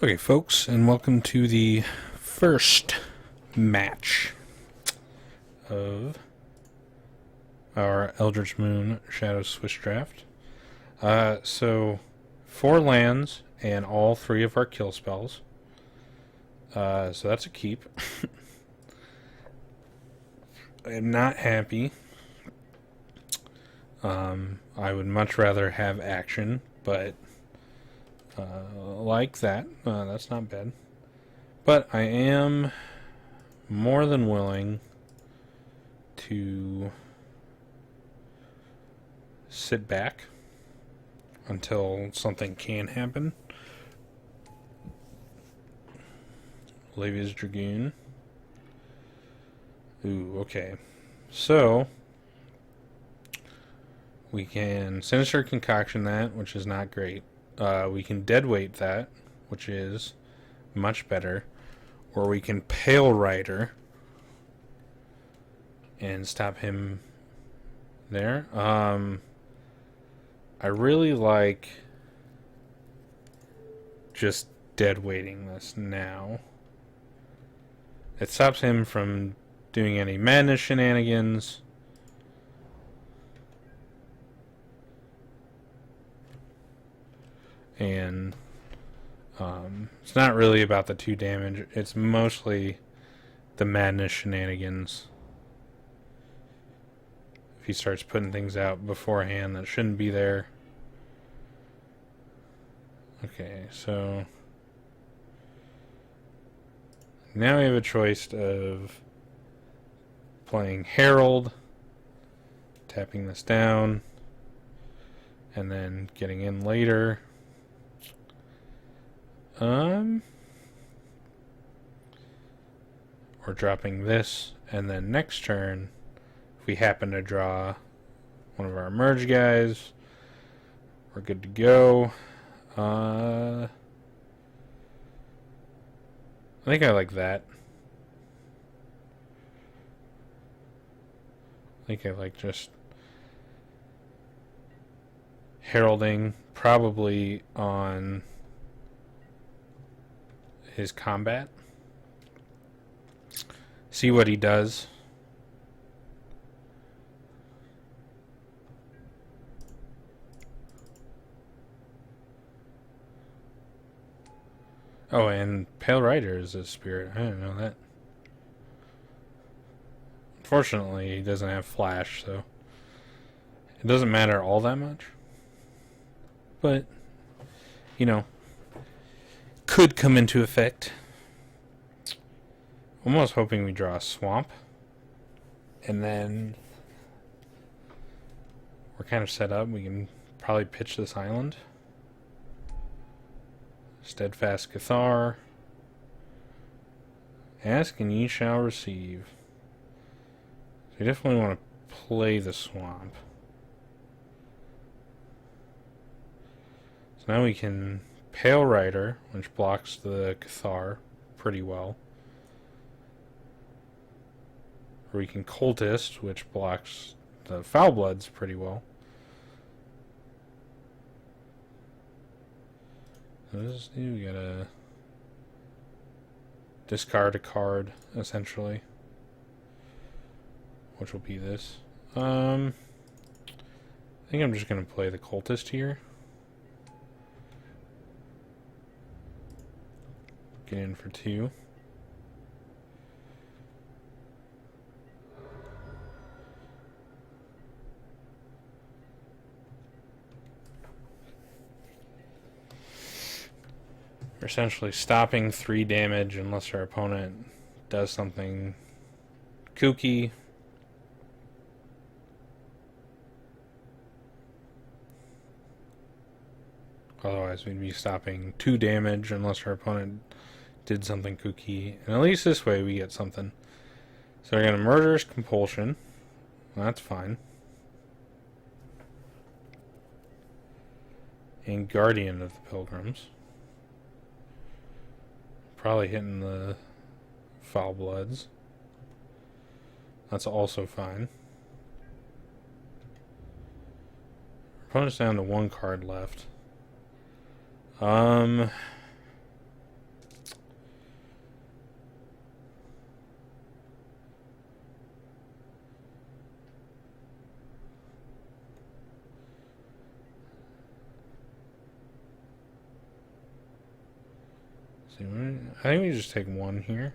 Okay, folks, and welcome to the first match of our Eldritch Moon Shadow Swish draft. So, 4 lands and all 3 of our kill spells. So that's a keep. I am not happy. I would much rather have action, but like that. That's not bad. But I am more than willing to sit back until something can happen. Olivia's Dragoon. Ooh, okay. So, we can Sinister Concoction that, which is not great. We can Deadweight that, which is much better. Or we can Pale Rider and stop him there. I really like just deadweighting this now. It stops him from doing any madness shenanigans. And it's not really about the 2 damage. It's mostly the madness shenanigans. If he starts putting things out beforehand that shouldn't be there. Okay, so now we have a choice of playing Herald, tapping this down, and then getting in later. Or dropping this, and then next turn, if we happen to draw one of our merge guys, we're good to go. I think I like that. I think I like just heralding, probably on his combat. See what he does. Oh, and Pale Rider is a spirit. I didn't know that. Unfortunately, he doesn't have flash, so it doesn't matter all that much. But, you know, could come into effect. Almost hoping we draw a swamp. And then we're kind of set up. We can probably pitch this island. Steadfast Cathar. Ask and ye shall receive. So you definitely want to play the swamp. So now we can Pale Rider, which blocks the Cathar pretty well. Or we can Cultist, which blocks the Foul Bloods pretty well. What does this do? We gotta discard a card, essentially. Which will be this. I think I'm just gonna play the Cultist here. Get in for 2. We're essentially stopping 3 damage unless our opponent does something kooky. Otherwise, we'd be stopping 2 damage unless our opponent did something kooky. And at least this way we get something. So we're going to Murderous Compulsion. Well, that's fine. And Guardian of the Pilgrims. Probably hitting the Foul Bloods. That's also fine. Opponent's down to 1 card left. See, I think we just take 1 here.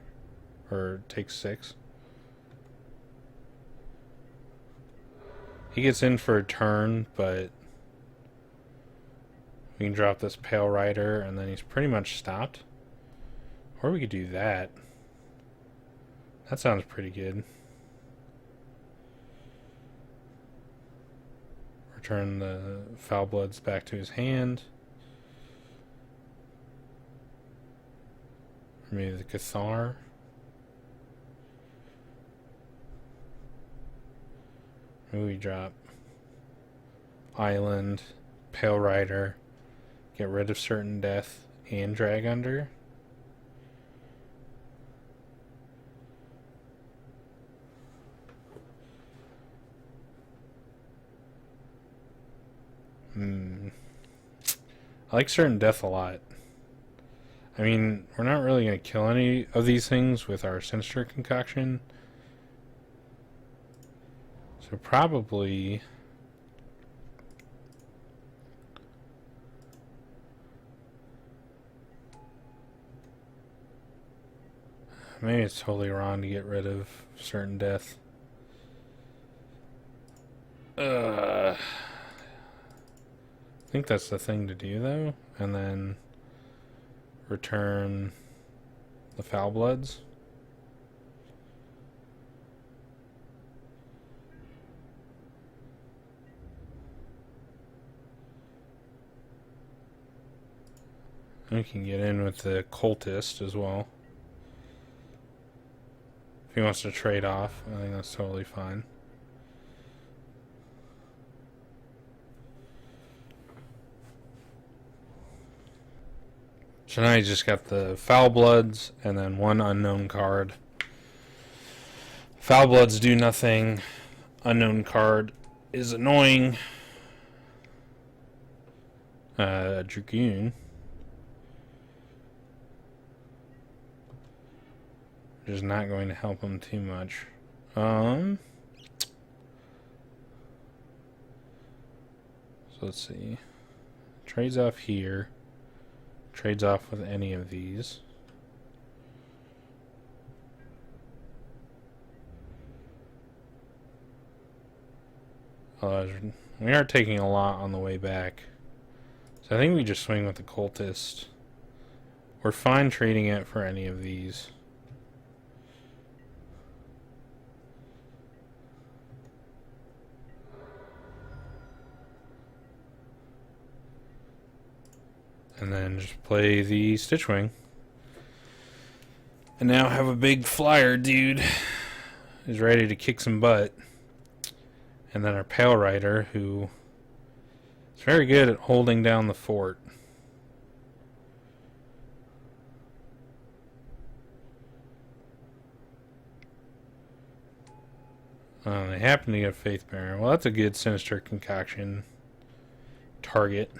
Or take 6. He gets in for a turn, but we can drop this Pale Rider, and then he's pretty much stopped. Or we could do that. That sounds pretty good. Return the Foul Bloods back to his hand. Maybe the Cathar. Maybe we drop Island, Pale Rider, get rid of Certain Death, and Drag Under. I like Certain Death a lot. I mean, we're not really going to kill any of these things with our Sinister Concoction. So probably... maybe it's totally wrong to get rid of Certain Death. I think that's the thing to do, though. And then return the Foul Bloods. And we can get in with the Cultist as well. If he wants to trade off, I think that's totally fine. So now he's just got the Foul Bloods and then 1 unknown card. Foul Bloods do nothing. Unknown card is annoying. Dragoon. Just not going to help him too much. So let's see. Trades off here. Trades off with any of these. We are taking a lot on the way back. So I think we just swing with the Cultist. We're fine trading it for any of these. And then just play the Stitchwing. And now have a big flyer dude who's ready to kick some butt. And then our Pale Rider, who is very good at holding down the fort. They happen to get Faith Bearer. Well, that's a good Sinister Concoction target.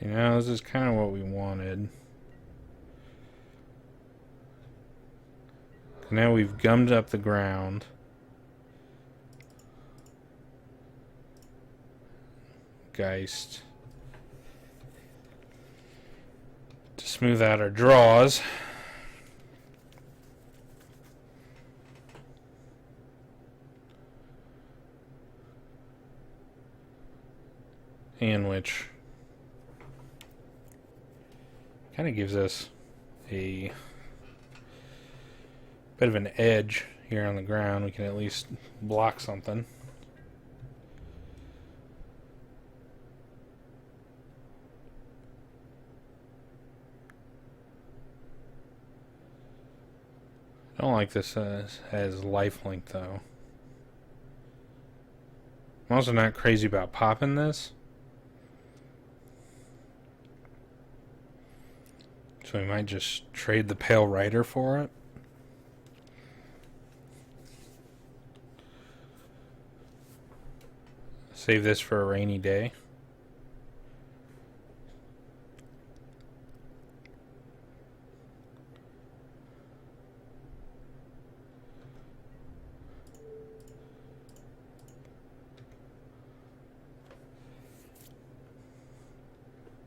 See, now this is kind of what we wanted. Now we've gummed up the ground. Geist. To smooth out our draws. And which kind of gives us a bit of an edge here on the ground. We can at least block something. I don't like this as lifelink though. I'm also not crazy about popping this. So we might just trade the Pale Rider for it. Save this for a rainy day.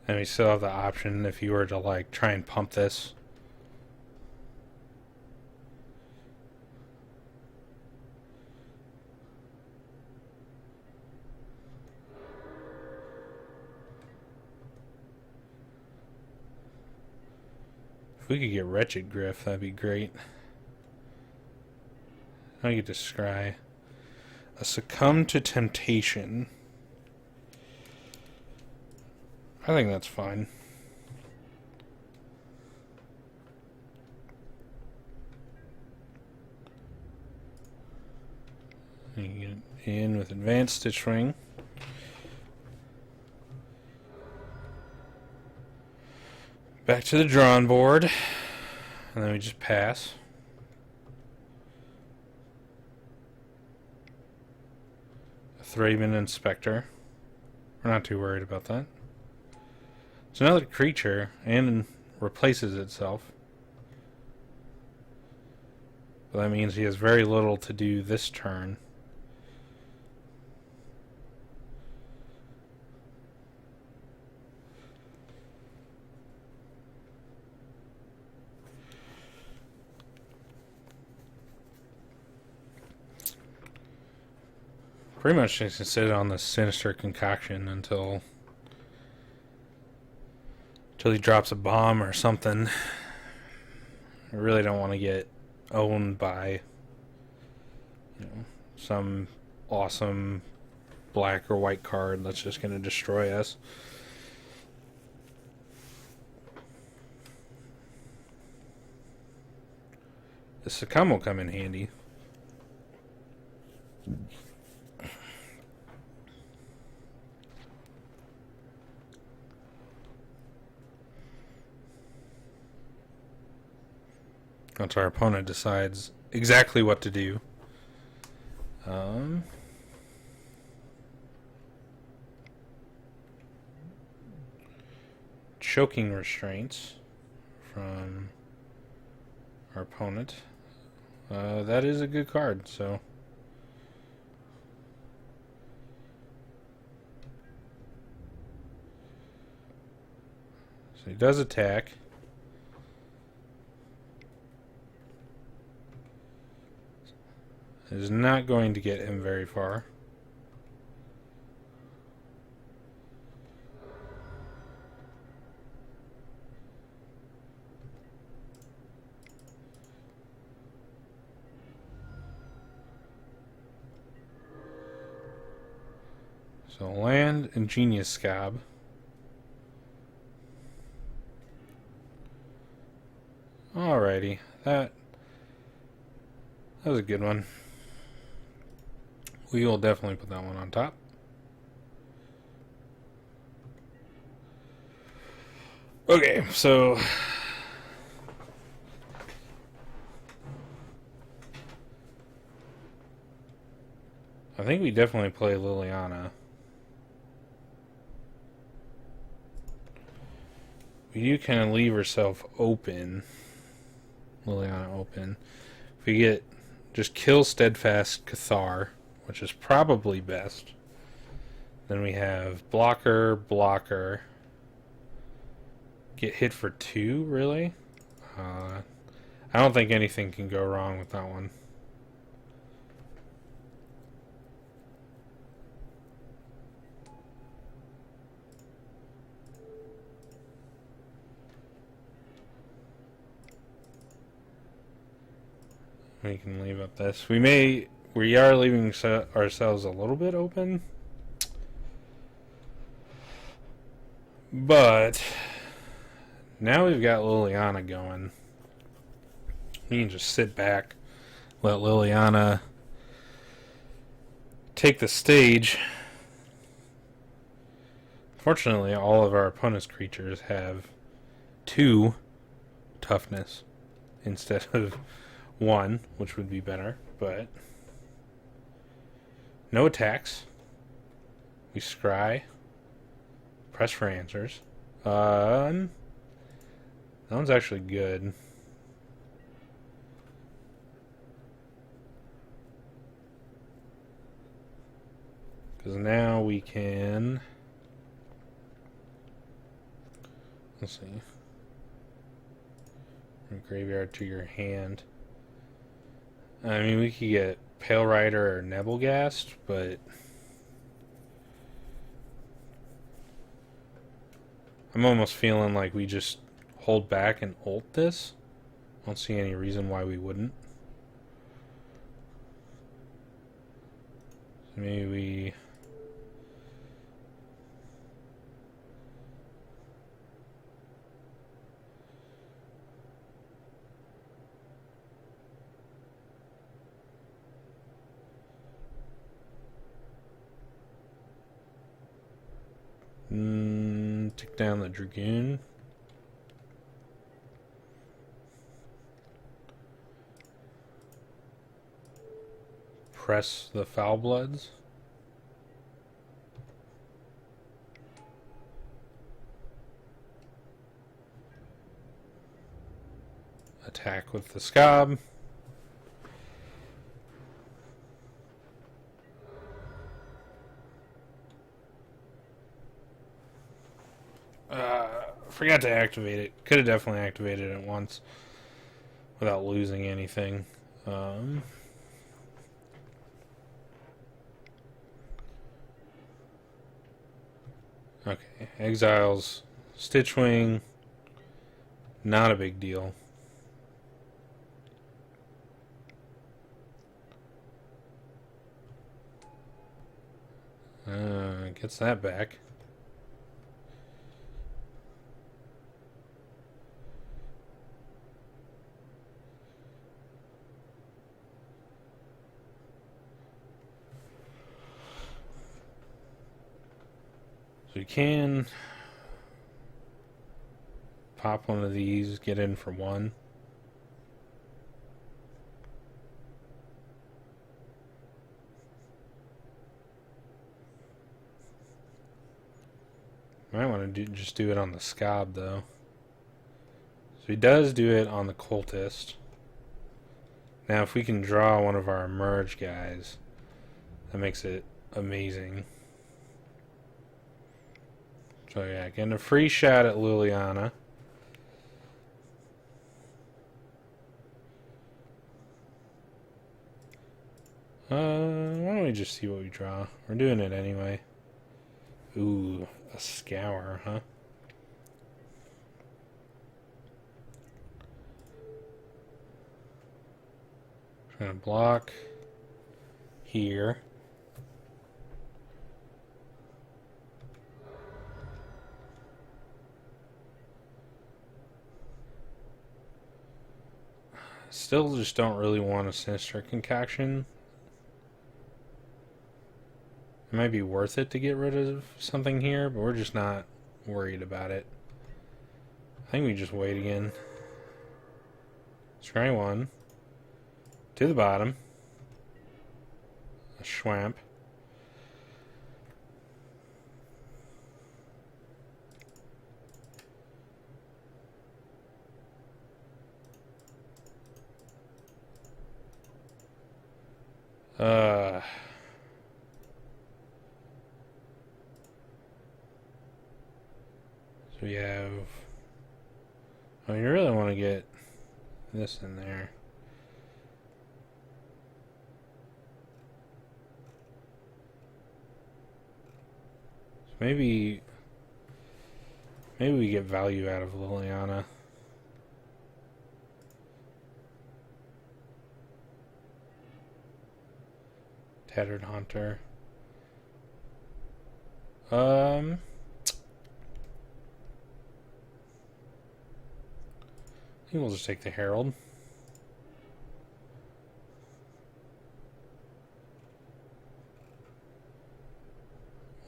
And we still have the option if you were to like try and pump this. If we could get Wretched Griff, that'd be great. I get to scry. A Succumb to Temptation. I think that's fine. You get in with Advanced Stitch Ring. Back to the drawing board. And then we just pass. A Thraben Inspector. We're not too worried about that. It's another creature and replaces itself. But that means he has very little to do this turn. Pretty much just to sit on the Sinister Concoction until he drops a bomb or something. I really don't want to get owned by, you know, some awesome black or white card that's just going to destroy us. The Succumb will come in handy. Once our opponent decides exactly what to do. Choking Restraints from our opponent. That is a good card, so... So he does attack. It is not going to get him very far. So land Ingenious Scab. Alrighty, that was a good one. We will definitely put that one on top. Okay, so I think we definitely play Liliana. We do kind of leave ourselves open. Liliana open. If we get just kill Steadfast Cathar, which is probably best. Then we have blocker, blocker. Get hit for 2, really? I don't think anything can go wrong with that one. We can leave up this. We are leaving ourselves a little bit open. But now we've got Liliana going. We can just sit back, let Liliana take the stage. Fortunately, all of our opponent's creatures have 2 toughness instead of 1, which would be better, but no attacks. We scry. Press for answers. That one's actually good. Because now we can Let's see. From graveyard to your hand. I mean, we could get Pale Rider or Nebelgast, but I'm almost feeling like we just hold back and ult this. I don't see any reason why we wouldn't. So maybe we... take down the Dragoon. Press the Foul Bloods. Attack with the Scob. Forgot to activate it. Could have definitely activated it once without losing anything. Okay, exiles Stitchwing. Not a big deal. Gets that back. So you can pop one of these, get in for one. Might want to just do it on the Scob, though. So he does do it on the Cultist. Now, if we can draw one of our Emerge guys, that makes it amazing. So yeah, getting a free shot at Liliana. Why don't we just see what we draw? We're doing it anyway. Ooh, a Scour, huh? Trying to block here. Still just don't really want a Sinister Concoction. It might be worth it to get rid of something here, but we're just not worried about it. I think we just wait again. Scry one. To the bottom. A Schwamp. So we have... Oh, you really want to get this in there. So maybe we get value out of Liliana. Tattered Hunter. I think we'll just take the Herald.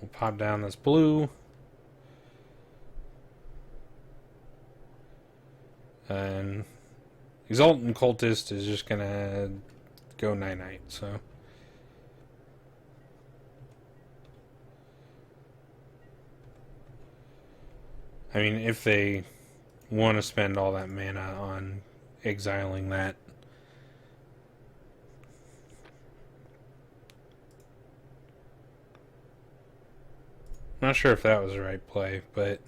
We'll pop down this blue. And Exultant Cultist is just gonna go night-night, so... I mean, if they want to spend all that mana on exiling that. Not sure if that was the right play, but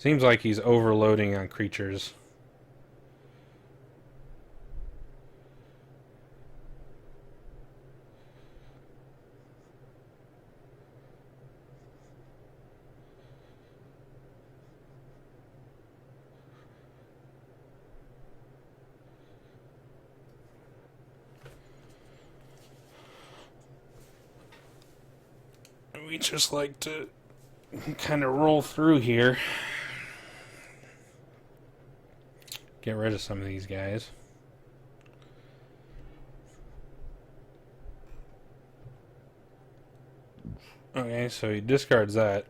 Seems like he's overloading on creatures. We just like to kind of roll through here. Get rid of some of these guys. Okay, so he discards that.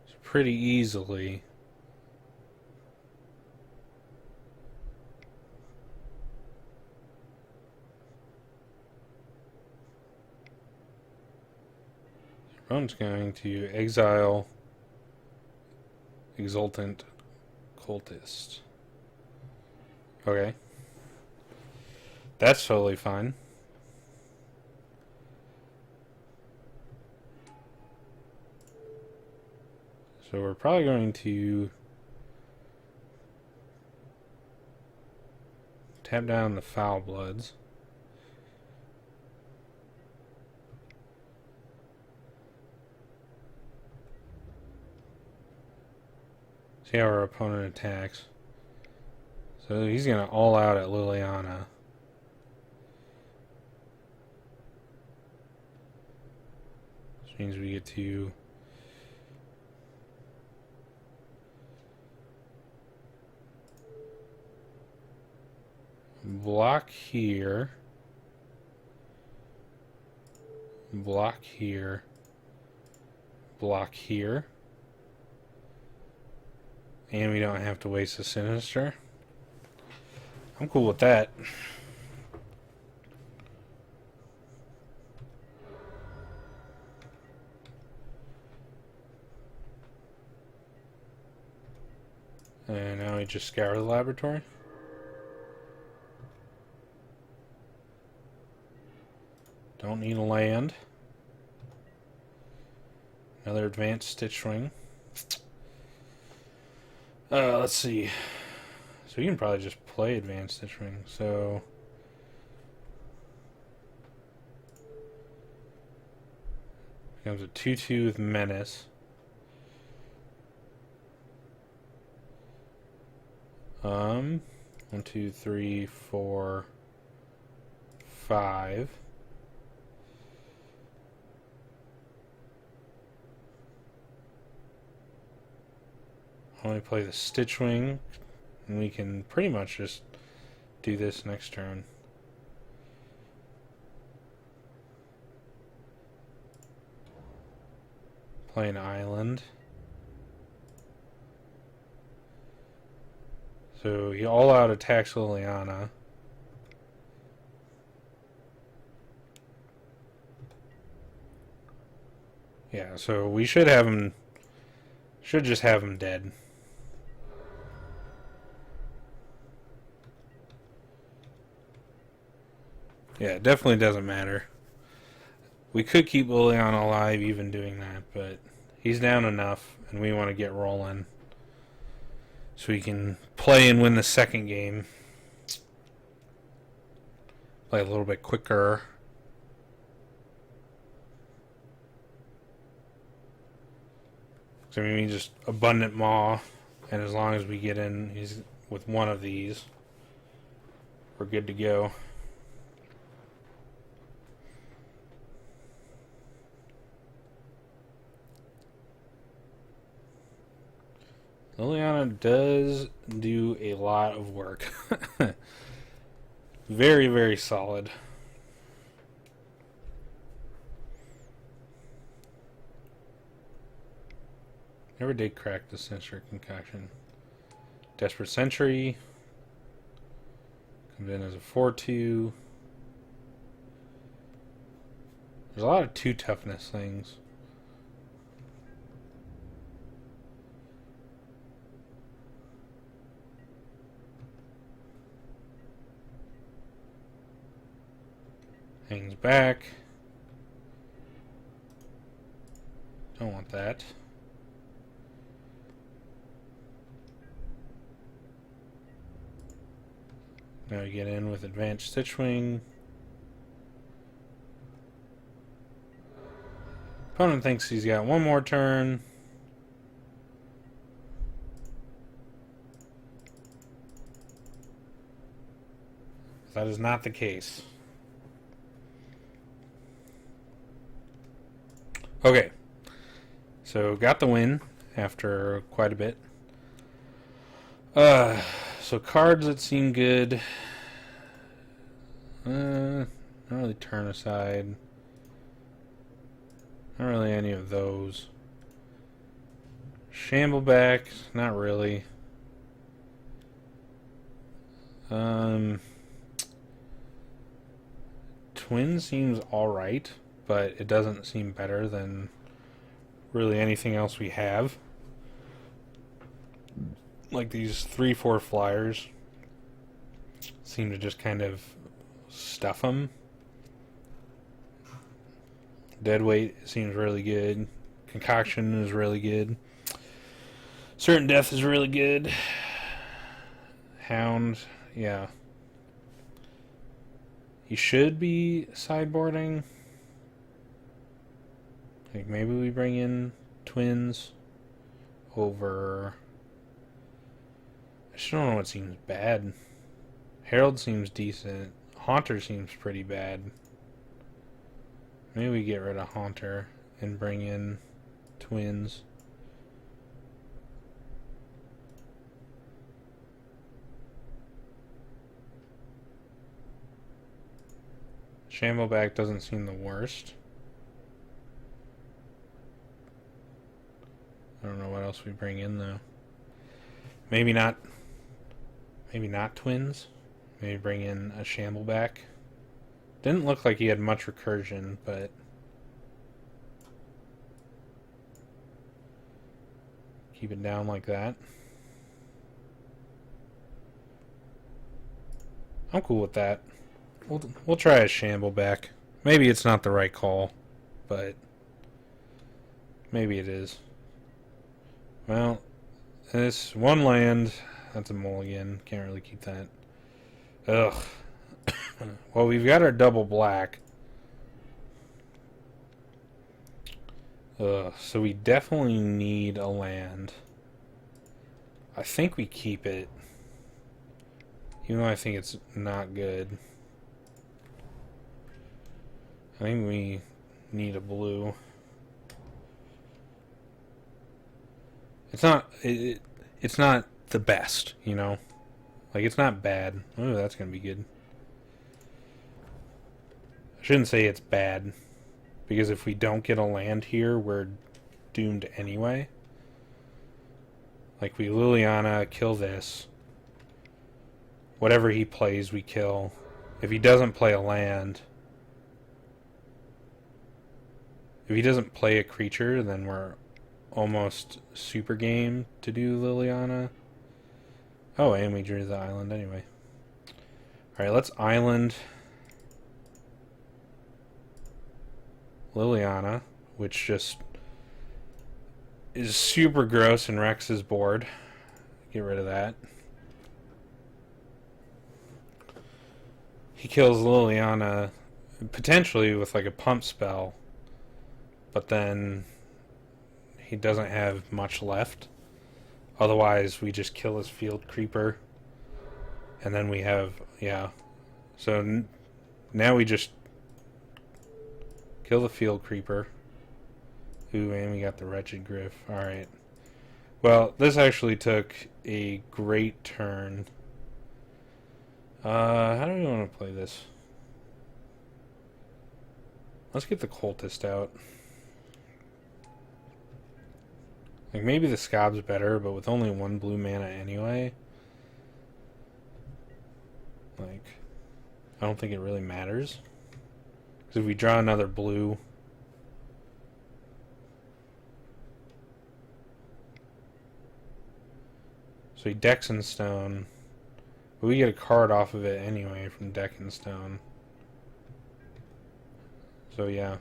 It's pretty easily. Rone's going to exile Exultant Cultist. Okay. That's totally fine. So we're probably going to tap down the Foul Bloods. See how our opponent attacks. So he's going to all out at Liliana. Which means we get to block here. Block here. Block here. And we don't have to waste a Sinister. I'm cool with that. And now we just scour the laboratory. Don't need a land. Another advanced Stitch Wing. Let's see. So we can probably just play advanced Stitch Wing. So becomes a 2/2 with Menace. 1, 2, 3, 4, 5. Only play the Stitch Wing, and we can pretty much just do this next turn. Play an island. So he all out attacks Liliana. Yeah, so we should have him. Should just have him dead. Yeah, it definitely doesn't matter. We could keep Liliana alive even doing that, but he's down enough, and we want to get rolling. So we can play and win the second game. Play a little bit quicker. So I mean, just Abundant Maw, and as long as we get in he's with one of these, we're good to go. Liliana does do a lot of work. Very, very solid. Never did crack the Sinister Concoction. Desperate Sentry. Comes in as a 4/2. There's a lot of 2 toughness things. Hangs back. Don't want that. Now we get in with Advanced Stitchwing. Opponent thinks he's got one more turn. That is not the case. Okay. So got the win after quite a bit. So cards that seem good. Not really Turn Aside. Not really any of those. Shambleback, not really. Twin seems alright, but it doesn't seem better than really anything else we have. Like these 3/4 flyers seem to just kind of stuff them. Deadweight seems really good. Concoction is really good. Certain Death is really good. Hound, yeah. He should be sideboarding. Like maybe we bring in Twins over... I just don't know what seems bad. Herald seems decent. Haunter seems pretty bad. Maybe we get rid of Haunter and bring in Twins. Shambleback doesn't seem the worst. I don't know what else we bring in though. Maybe not Twins. Maybe bring in a Shambleback. Didn't look like he had much recursion, but keep it down like that. I'm cool with that. We'll try a Shambleback. Maybe it's not the right call, but maybe it is. Well, this one land, that's a mulligan. Can't really keep that. Ugh. Well, we've got our double black. So we definitely need a land. I think we keep it. Even though I think it's not good. I think we need a blue. It's not it's not the best, you know? Like, it's not bad. Oh, that's gonna be good. I shouldn't say it's bad, because if we don't get a land here, we're doomed anyway. Like, we Liliana, kill this. Whatever he plays, we kill. If he doesn't play a land... If he doesn't play a creature, then we're almost super game to do Liliana. Oh, and we drew the island anyway. Alright, let's island Liliana, which just is super gross and wrecks his board. Get rid of that. He kills Liliana potentially with like a pump spell, but then he doesn't have much left. Otherwise, we just kill his field creeper, and then we have, yeah. So now we just kill the field creeper. Ooh, and we got the Wretched Griff. Alright. Well, this actually took a great turn. How do we want to play this? Let's get the Cultist out. Like, maybe the Scob's better, but with only one blue mana anyway, like, I don't think it really matters. Because if we draw another blue... So he decks in stone. But we get a card off of it anyway from deck and stone. So yeah,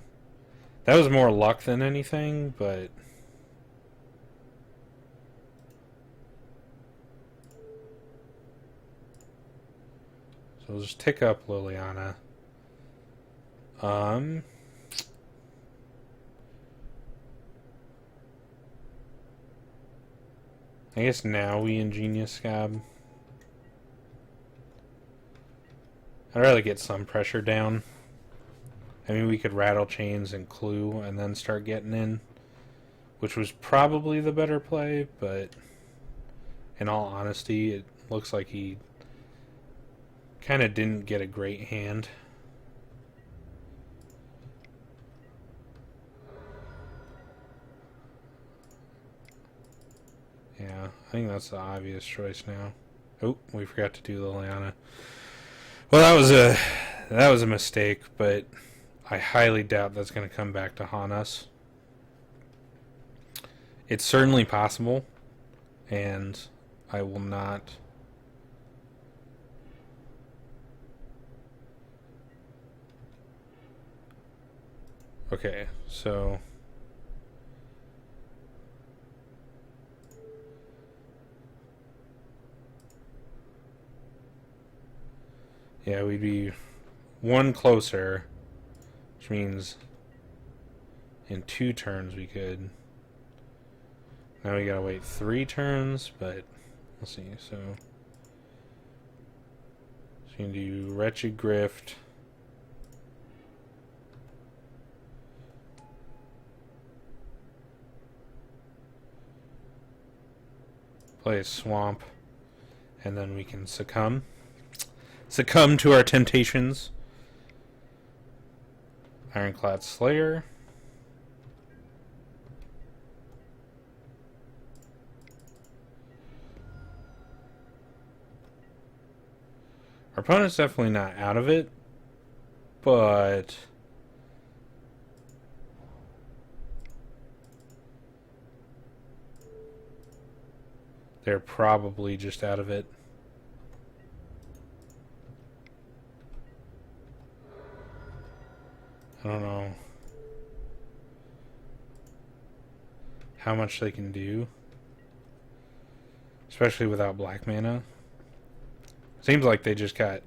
that was more luck than anything, but so we'll just tick up Liliana. I guess now we Ingenious Scab. I'd rather get some pressure down. I mean, we could Rattle Chains and Clue and then start getting in, which was probably the better play, but in all honesty, it looks like he kind of didn't get a great hand. Yeah, I think that's the obvious choice now. Oh, we forgot to do Liliana. Well, that was a mistake, but I highly doubt that's going to come back to haunt us. It's certainly possible, and I will not. Okay, so yeah, we'd be one closer, which means in 2 turns we could. Now we gotta wait 3 turns, but we'll see. So you can do Wretched Grift. Play a Swamp, and then we can succumb to our temptations. Ironclad Slayer. Our opponent's definitely not out of it, but they're probably just out of it. I don't know how much they can do, especially without black mana. Seems like they just got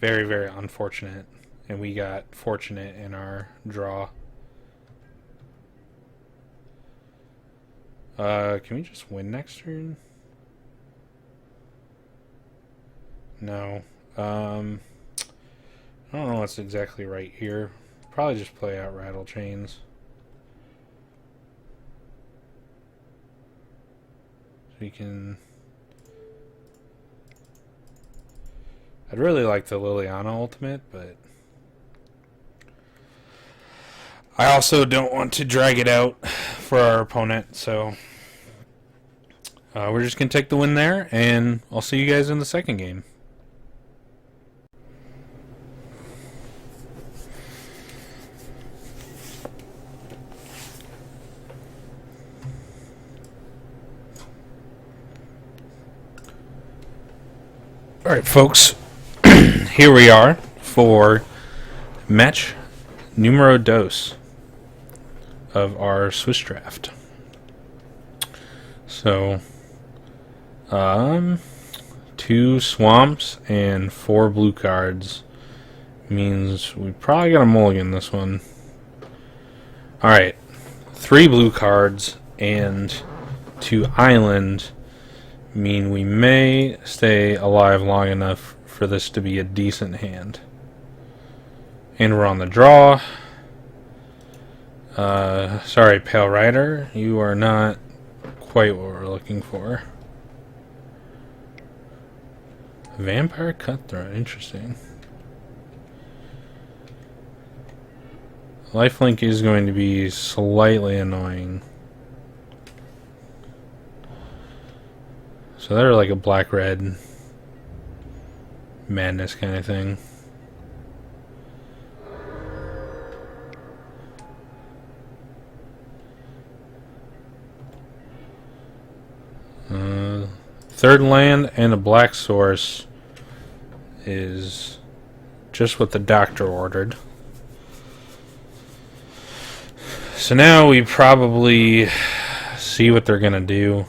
very, very unfortunate, and we got fortunate in our draw. Can we just win next turn? No. I don't know what's exactly right here. Probably just play out Rattle Chains. So we can. I'd really like the Liliana ultimate, but I also don't want to drag it out for our opponent, so we're just going to take the win there, and I'll see you guys in the second game. Alright, folks. Here we are for match numero dos of our Swiss draft. So, 2 swamps and 4 blue cards means we probably got a mulligan this one. Alright, 3 blue cards and 2 island mean we may stay alive long enough for this to be a decent hand. And we're on the draw. Sorry, Pale Rider, you are not quite what we're looking for. Vampire Cutthroat, interesting. Lifelink is going to be slightly annoying. So they're like a black-red madness kind of thing. Third land and a black source is just what the doctor ordered. So now we probably see what they're gonna do.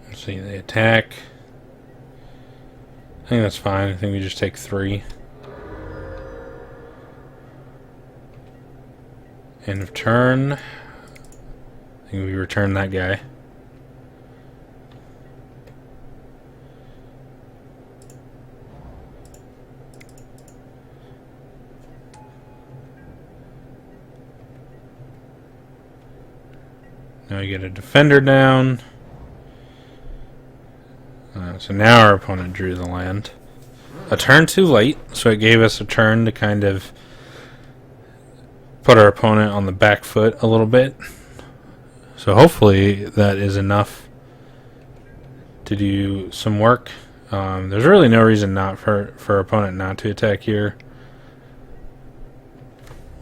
Let's see, they attack. I think that's fine. I think we just take 3. End of turn. I think we return that guy. Now we get a defender down. So now our opponent drew the land. A turn too late, so it gave us a turn to kind of put our opponent on the back foot a little bit. So hopefully that is enough to do some work. There's really no reason not for our opponent not to attack here,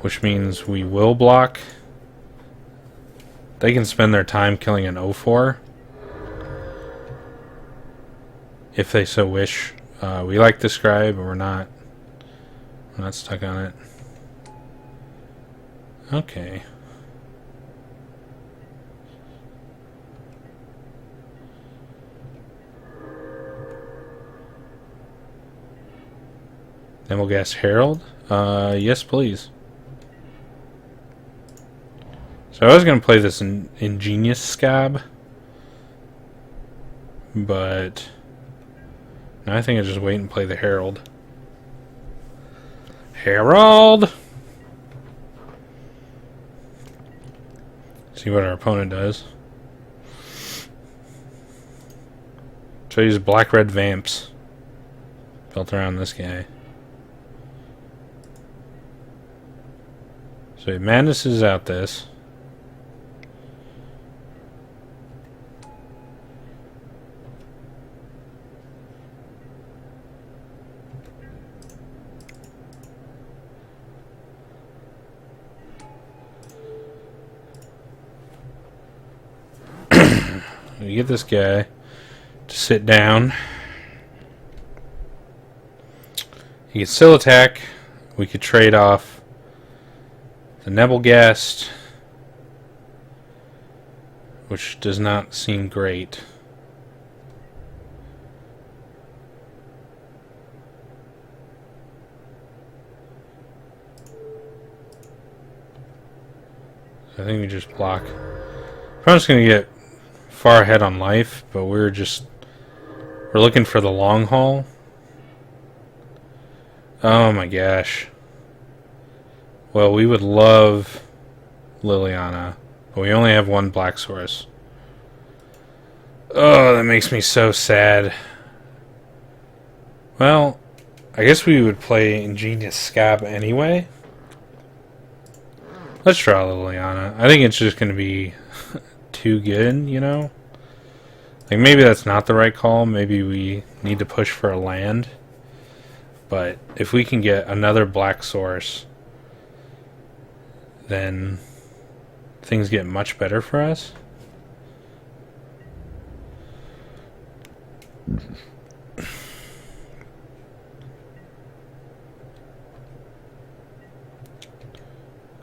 which means we will block. They can spend their time killing an 0-4 if they so wish. We like the scribe, but we're not stuck on it. Okay. Then we'll guess Herald. Yes, please. So I was going to play this Ingenious Scab, but now I think I just wait and play the Herald. Herald! See what our opponent does. So I use black-red vamps built around this guy. So he madnesses out this. We get this guy to sit down. He can still attack. We could trade off the Nebelgast, which does not seem great. I think we just block. I'm just going to get far ahead on life, but we're looking for the long haul. Oh my gosh. Well, we would love Liliana, but we only have one Black Source. Oh, that makes me so sad. Well, I guess we would play Ingenious Scab anyway. Let's draw Liliana. I think it's just going to be too good, you know? Like, maybe that's not the right call. Maybe we need to push for a land. But if we can get another Black Source, then things get much better for us.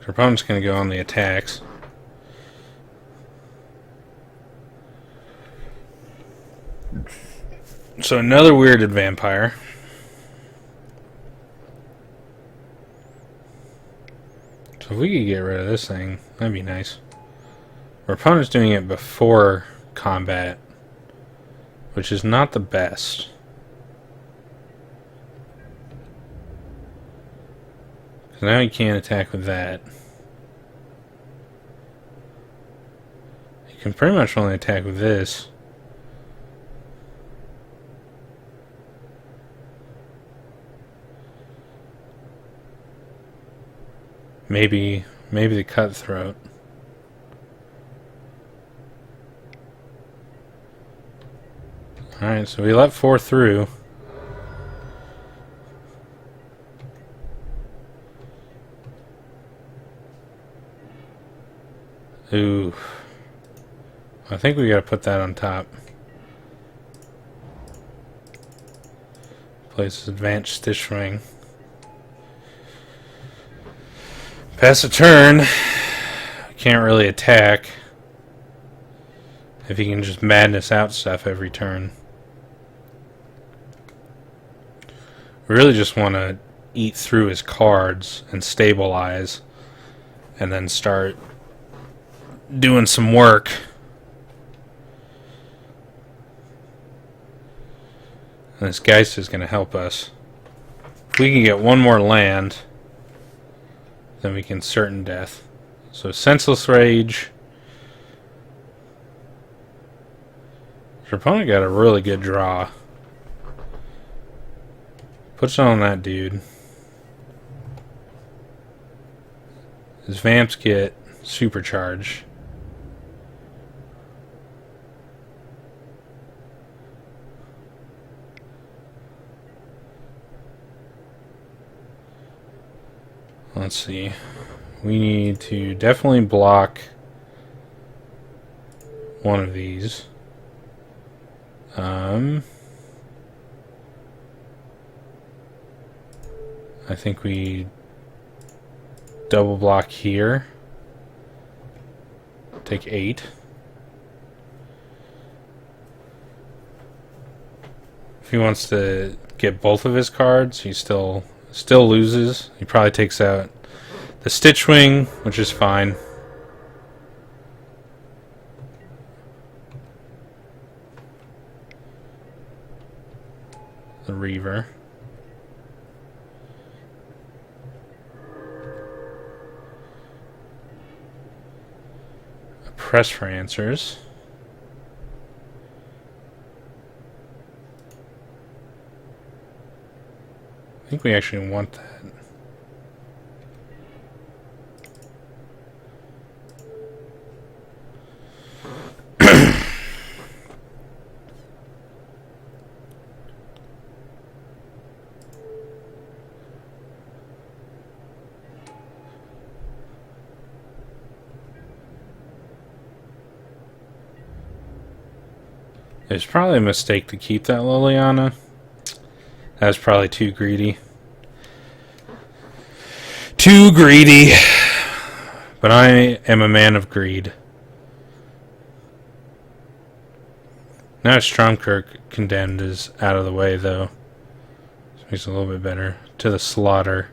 Our opponent's going to go on the attacks. So another weirded vampire. So if we could get rid of this thing, that'd be nice. Our opponent's doing it before combat, which is not the best. So now he can't attack with that. He can pretty much only attack with this. Maybe the cutthroat. Alright, so we let 4 through. Ooh. I think we gotta put that on top. Plays advanced stitch swing. Pass a turn. Can't really attack. If he can just madness out stuff every turn. We really just want to eat through his cards and stabilize. And then start doing some work. And this Geist is going to help us. If we can get one more land, then we can certain death. So Senseless Rage. Your opponent got a really good draw. Puts it on that dude. His Vamps get supercharged. Let's see. We need to definitely block one of these. I think we double block here. Take 8. If he wants to get both of his cards, he still loses. He probably takes out the Stitch Wing, which is fine. The Reaver. A Press for answers. I think we actually want that. It's probably a mistake to keep that Liliana. That was probably too greedy. Too greedy. But I am a man of greed. Now Stromkirk Condemned is out of the way, though. This makes it a little bit better. To the slaughter.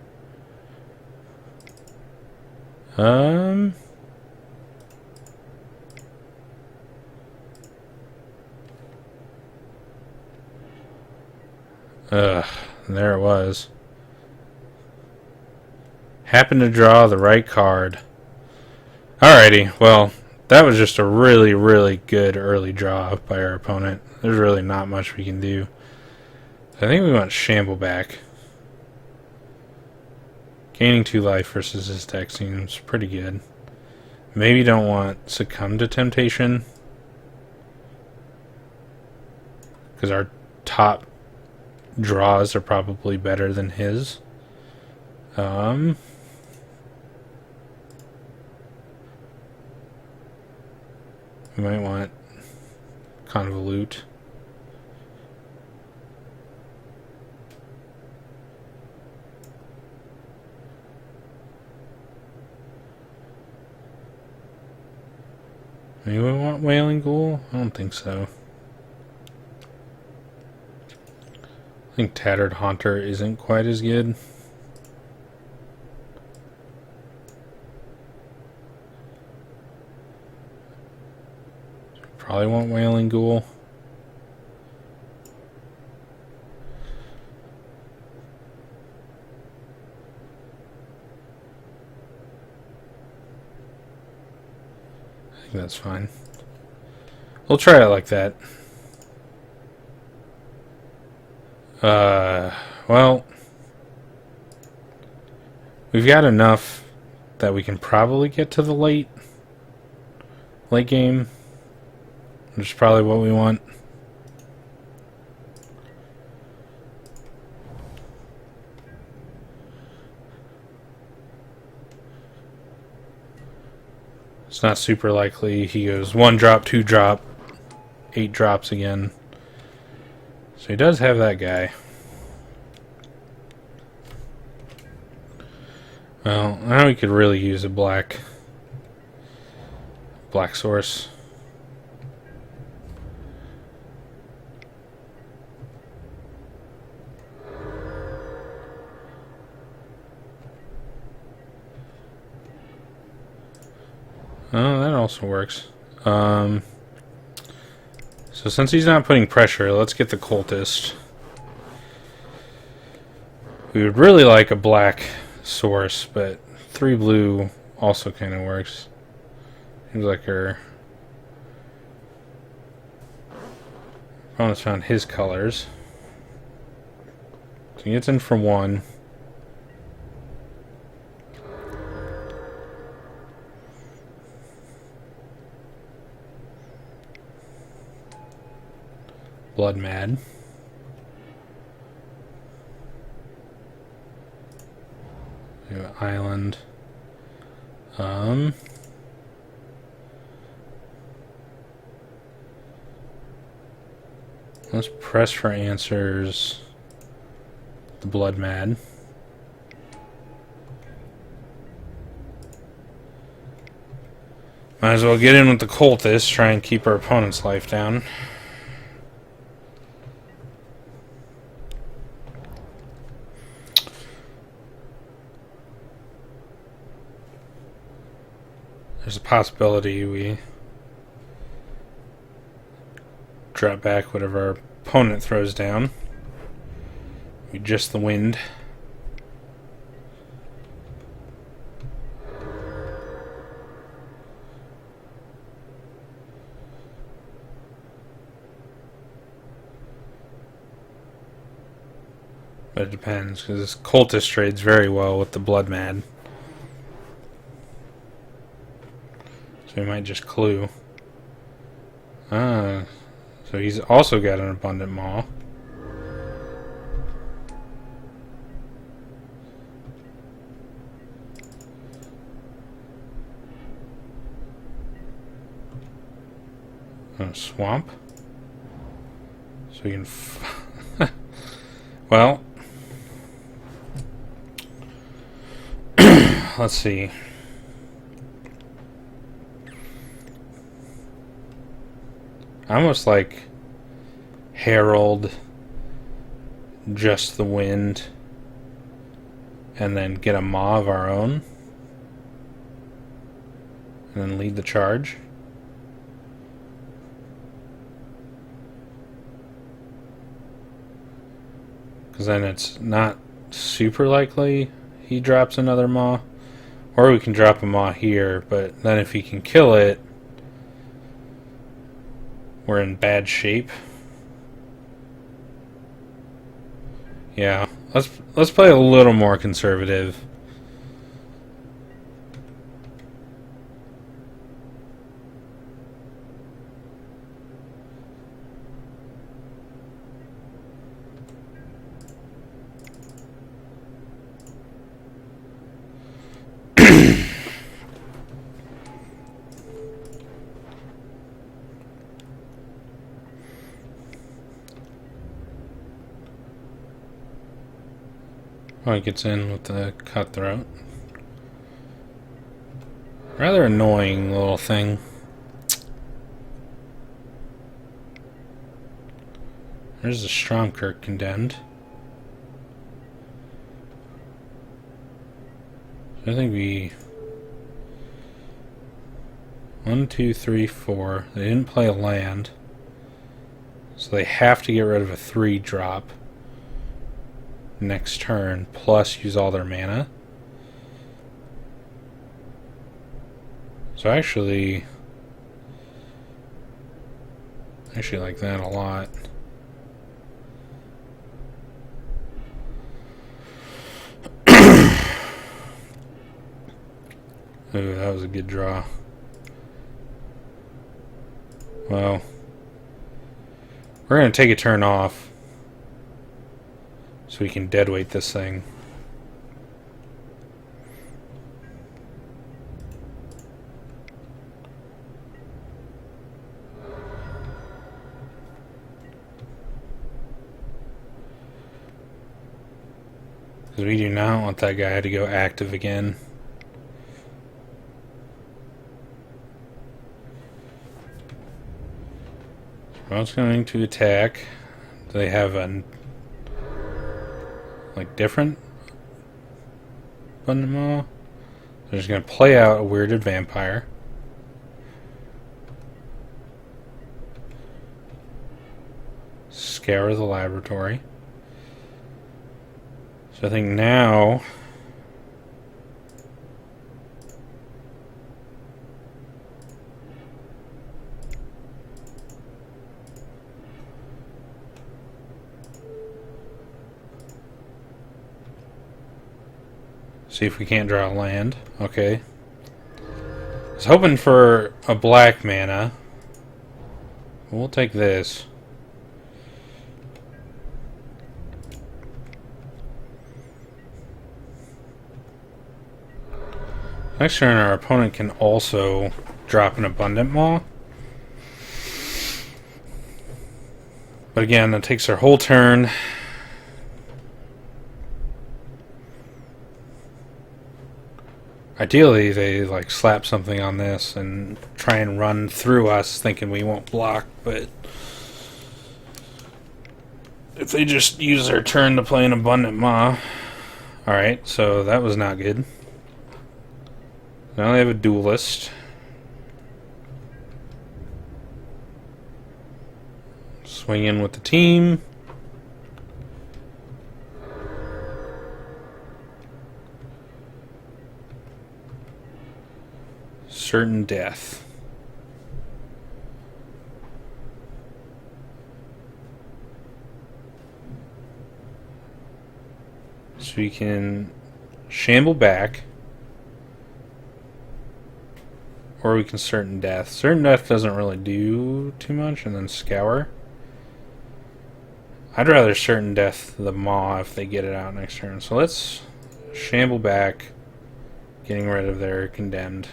There it was. Happened to draw the right card. Alrighty, well, that was just a really, really good early draw by our opponent. There's really not much we can do. I think we want Shambleback. Gaining 2 life versus his deck seems pretty good. Maybe don't want Succumb to Temptation. Because our top draws are probably better than his. We might want Convolute. Maybe we want Wailing Ghoul? I don't think so. I think Tattered Haunter isn't quite as good. Probably want Wailing Ghoul. I think that's fine. We'll try it like that. Well, we've got enough that we can probably get to the late game, which is probably what we want. It's not super likely he goes 1 drop, 2 drop, 8 drops again. So he does have that guy. Well, now we could really use a black source. Oh, that also works. So since he's not putting pressure, let's get the cultist. We would really like a black source, but 3 blue also kind of works. Seems like our opponent's found his colors. So he gets in for 1. Blood Mad. Island. Let's press for answers. The Blood Mad. Might as well get in with the cultist, try and keep our opponent's life down. There's a possibility we drop back whatever our opponent throws down. We just the wind. But it depends, because this cultist trades very well with the Blood Mad. So we might just clue. So he's also got an abundant maw. Swamp. So we can... well... let's see. I almost like Herald, just the wind, and then get a maw of our own, and then lead the charge. Because then it's not super likely he drops another maw. Or we can drop a maw here, but then if he can kill it, we're in bad shape. Yeah, let's play a little more conservative. Oh, he gets in with the cutthroat. Rather annoying little thing. There's the Stromkirk condemned. I think we... 1, 2, 3, 4. They didn't play a land. So they have to get rid of a 3-drop next turn, plus use all their mana. So I actually like that a lot. Ooh, that was a good draw. Well, we're going to take a turn off so we can deadweight this thing. Because we do not want that guy to go active again. What's going to attack? Do they have a different Abundant Maw? They're just going to play out a weirded vampire. Scour the laboratory. So I think now see if we can't draw land. Okay. I was hoping for a black mana. We'll take this. Next turn, our opponent can also drop an Abundant Maw. But again, that takes their whole turn. Ideally, they slap something on this and try and run through us, thinking we won't block. But if they just use their turn to play an Abundant Maw, all right. So that was not good. Now they have a duelist. Swing in with the team. Certain death. So we can shamble back. Or we can certain death. Certain death doesn't really do too much, and then scour. I'd rather certain death the maw if they get it out next turn. So let's shamble back, getting rid of their condemned.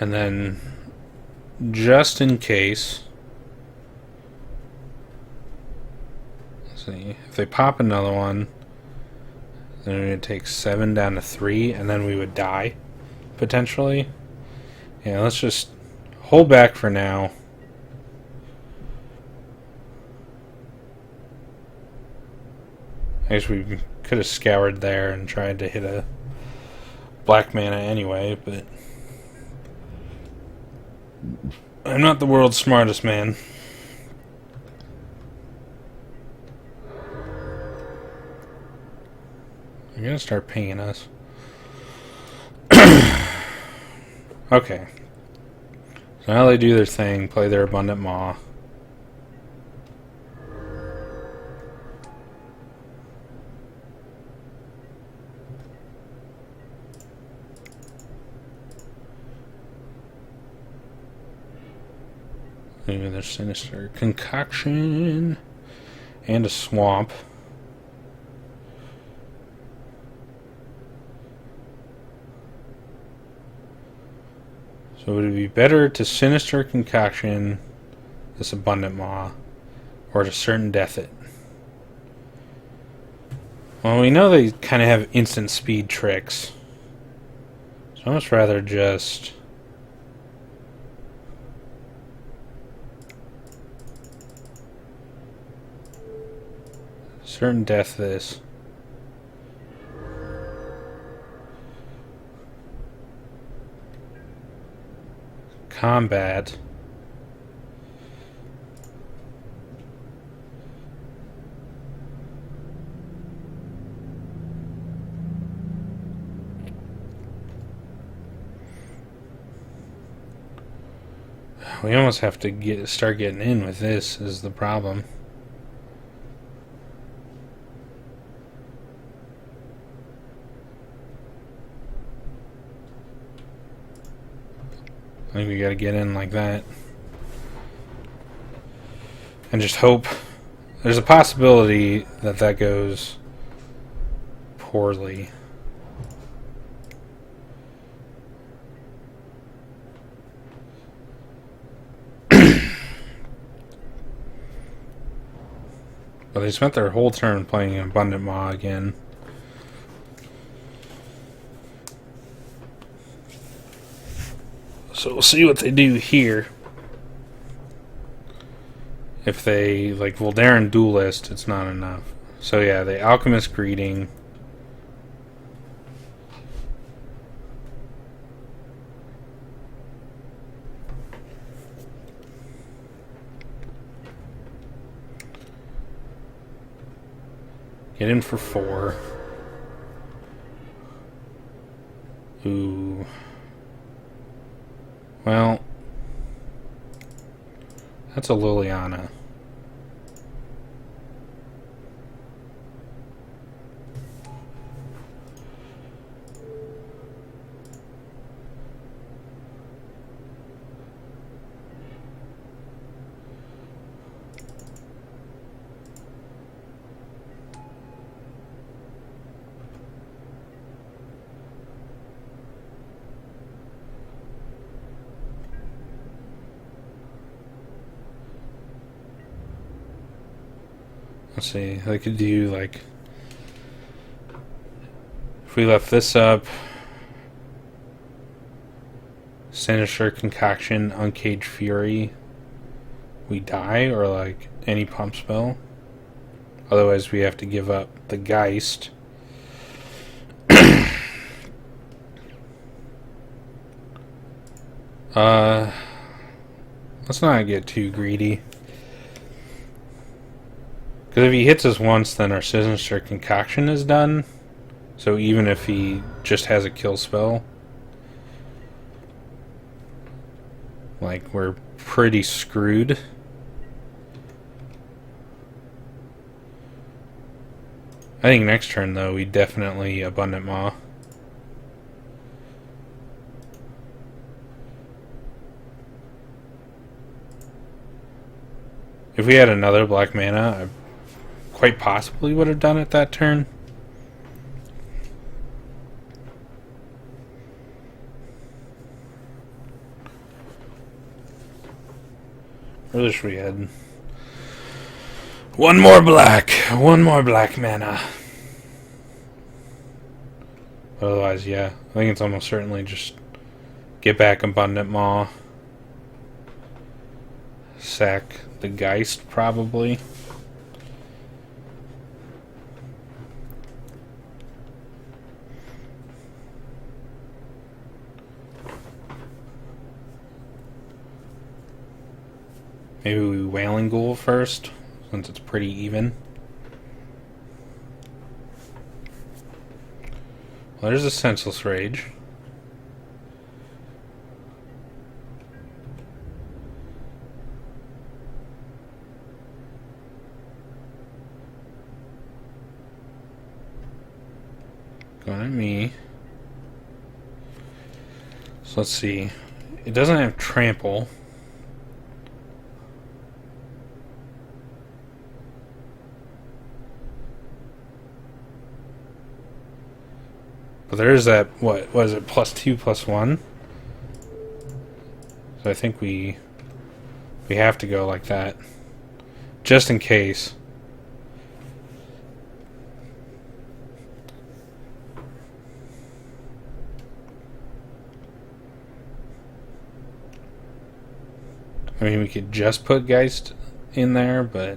And then, just in case, let's see, if they pop another one, then it would take 7 down to 3, and then we would die, potentially. Yeah, let's just hold back for now. I guess we could have scoured there and tried to hit a black mana anyway, but I'm not the world's smartest man. They're gonna start pinging us. Okay. So now they do their thing, play their Abundant Maw. Maybe their Sinister Concoction and a Swamp. So would it be better to Sinister Concoction this Abundant Maw, or to certain death it? Well, we know they kind of have instant speed tricks, so I'd much rather just certain death this. Combat. We almost have to start getting in with this is the problem. I think we gotta get in like that. And just hope. There's a possibility that that goes poorly. But they spent their whole turn playing Abundant Maw again. So we'll see what they do here. If they, like, Voldaren Duelist, it's not enough. So yeah, the Alchemist Greeting. Get in for 4. Ooh. Well, that's a Liliana. Let's see, they could do, like, if we left this up, Sinister Concoction, Uncaged Fury, we die, or, like, any pump spell. Otherwise, we have to give up the Geist. Let's not get too greedy. Because if he hits us once, then our Sinister Concoction is done. So even if he just has a kill spell, like, we're pretty screwed. I think next turn, though, we definitely Abundant Maw. If we had another black mana, I quite possibly would have done it that turn. I wish we had one more black mana. Otherwise, yeah, I think it's almost certainly just get back Abundant Maw, sack the Geist probably. Maybe we Wailing Ghoul first, since it's pretty even. Well, there's a Senseless Rage. Going at me. So let's see. It doesn't have Trample. But there is that, what was it, +2/+1? So I think we have to go like that. Just in case. I mean, we could just put Geist in there, but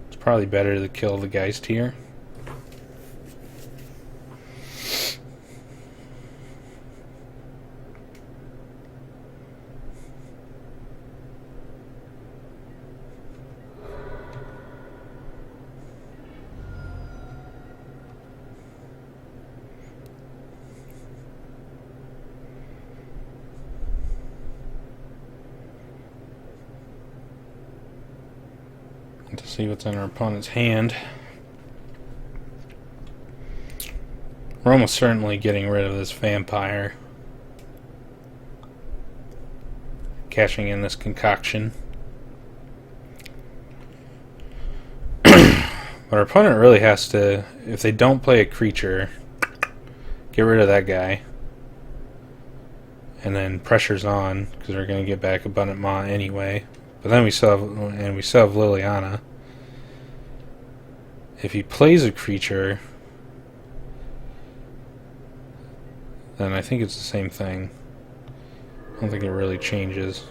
it's probably better to kill the Geist here. To see what's in our opponent's hand. We're almost certainly getting rid of this vampire. Cashing in this concoction. But our opponent really has to, if they don't play a creature, get rid of that guy. and then pressure's on because they're going to get back Abundant Maw anyway. But then we still have Liliana. If he plays a creature, then I think it's the same thing. I don't think it really changes.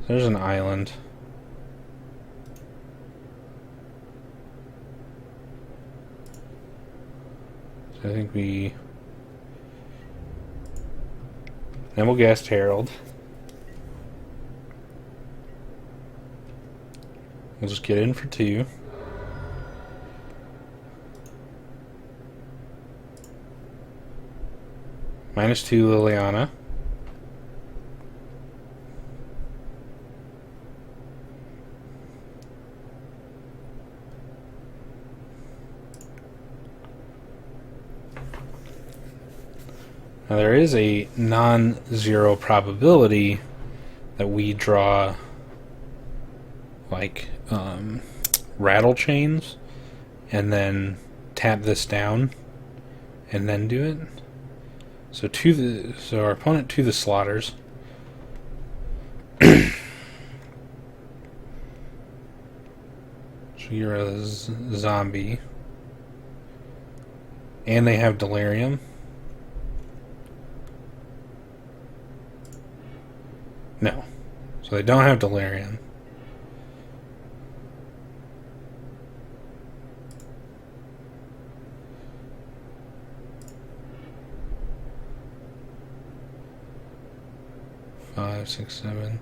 There's an island. So I think we... Then we'll cast Herald. We'll just get in for 2. -2 Liliana. Now there is a non-zero probability that we draw like rattle chains and then tap this down and then do it. So our opponent to the slaughters. So you're a zombie. And they have delirium. No. So they don't have delirium. Five, 6, 7.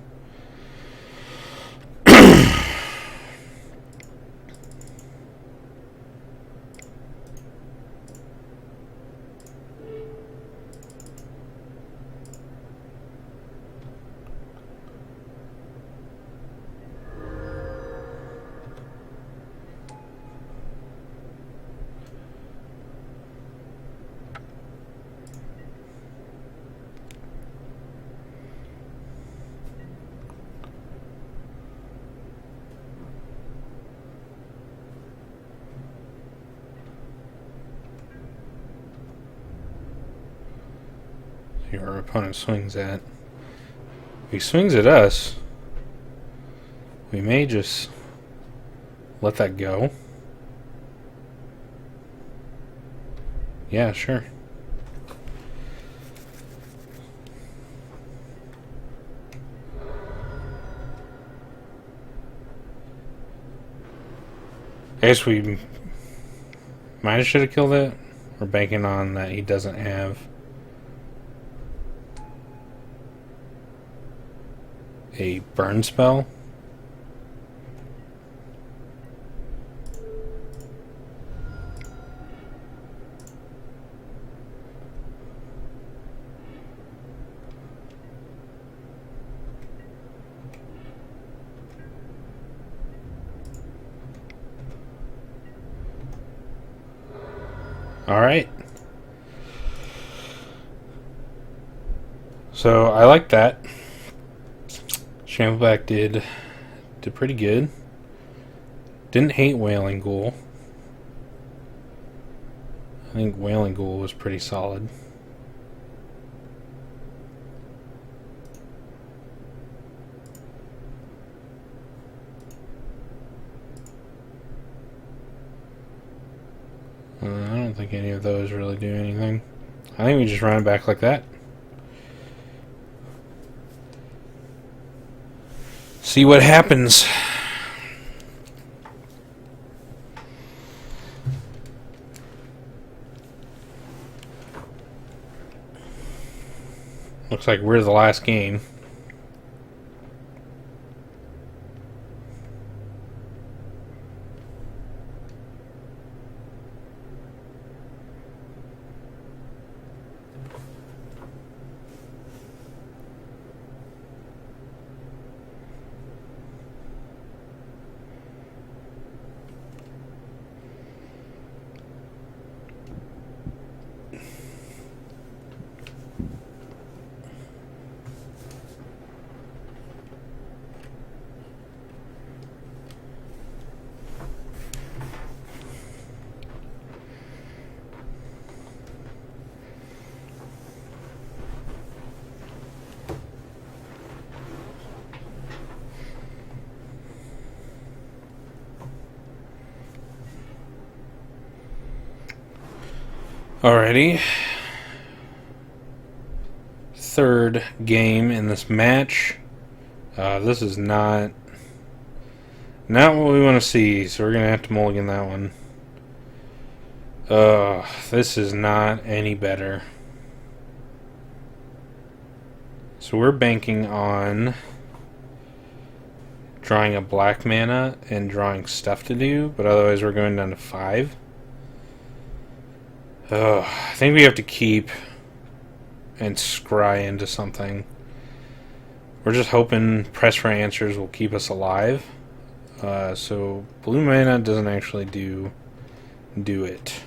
Your opponent swings at. If he swings at us, we may just let that go. Yeah, sure. I guess we might have should have killed it. We're banking on that he doesn't have a burn spell. Alright. So I like that. Shambleback did pretty good. Didn't hate Wailing Ghoul. I think Wailing Ghoul was pretty solid. I don't think any of those really do anything. I think we just run it back like that. See what happens. Looks like we're the last game. Alrighty. Third game in this match. This is not what we want to see, so we're going to have to mulligan that one. This is not any better. So we're banking on drawing a black mana and drawing stuff to do, but otherwise we're going down to 5. I think we have to keep and scry into something. We're just hoping Press for Answers will keep us alive. So blue mana doesn't actually do it.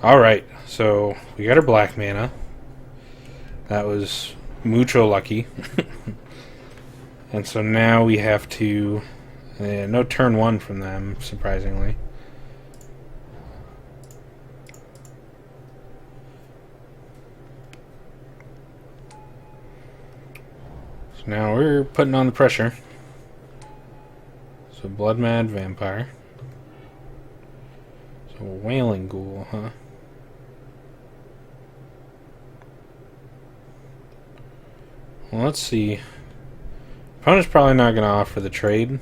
Alright, so we got our black mana. That was mucho lucky. And so now we have to... no turn 1 from them, surprisingly. So now we're putting on the pressure. So Blood Mad Vampire. So Wailing Ghoul, huh? Well, let's see. Opponent's probably not going to offer the trade.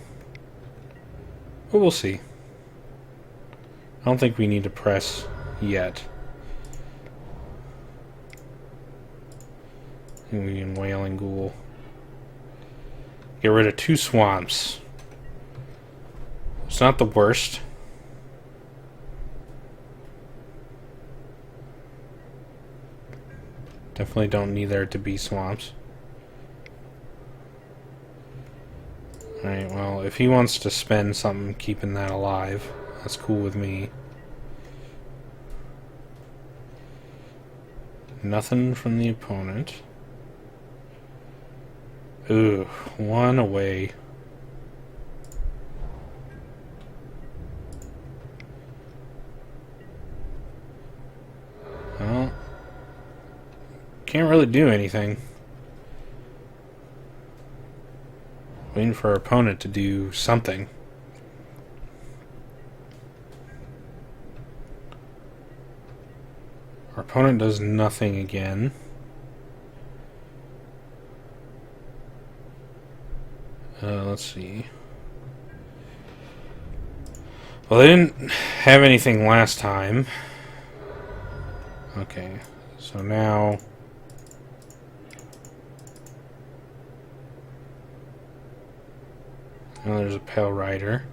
But we'll see. I don't think we need to press yet. And we can Wailing Ghoul. Get rid of 2 swamps. It's not the worst. Definitely don't need there to be swamps. Alright, well, if he wants to spend something keeping that alive, that's cool with me. Nothing from the opponent. Ooh, 1 away. Well, can't really do anything. Waiting for our opponent to do something. Our opponent does nothing again. Let's see. Well, they didn't have anything last time. Okay, so now... Now there's a Pale Rider.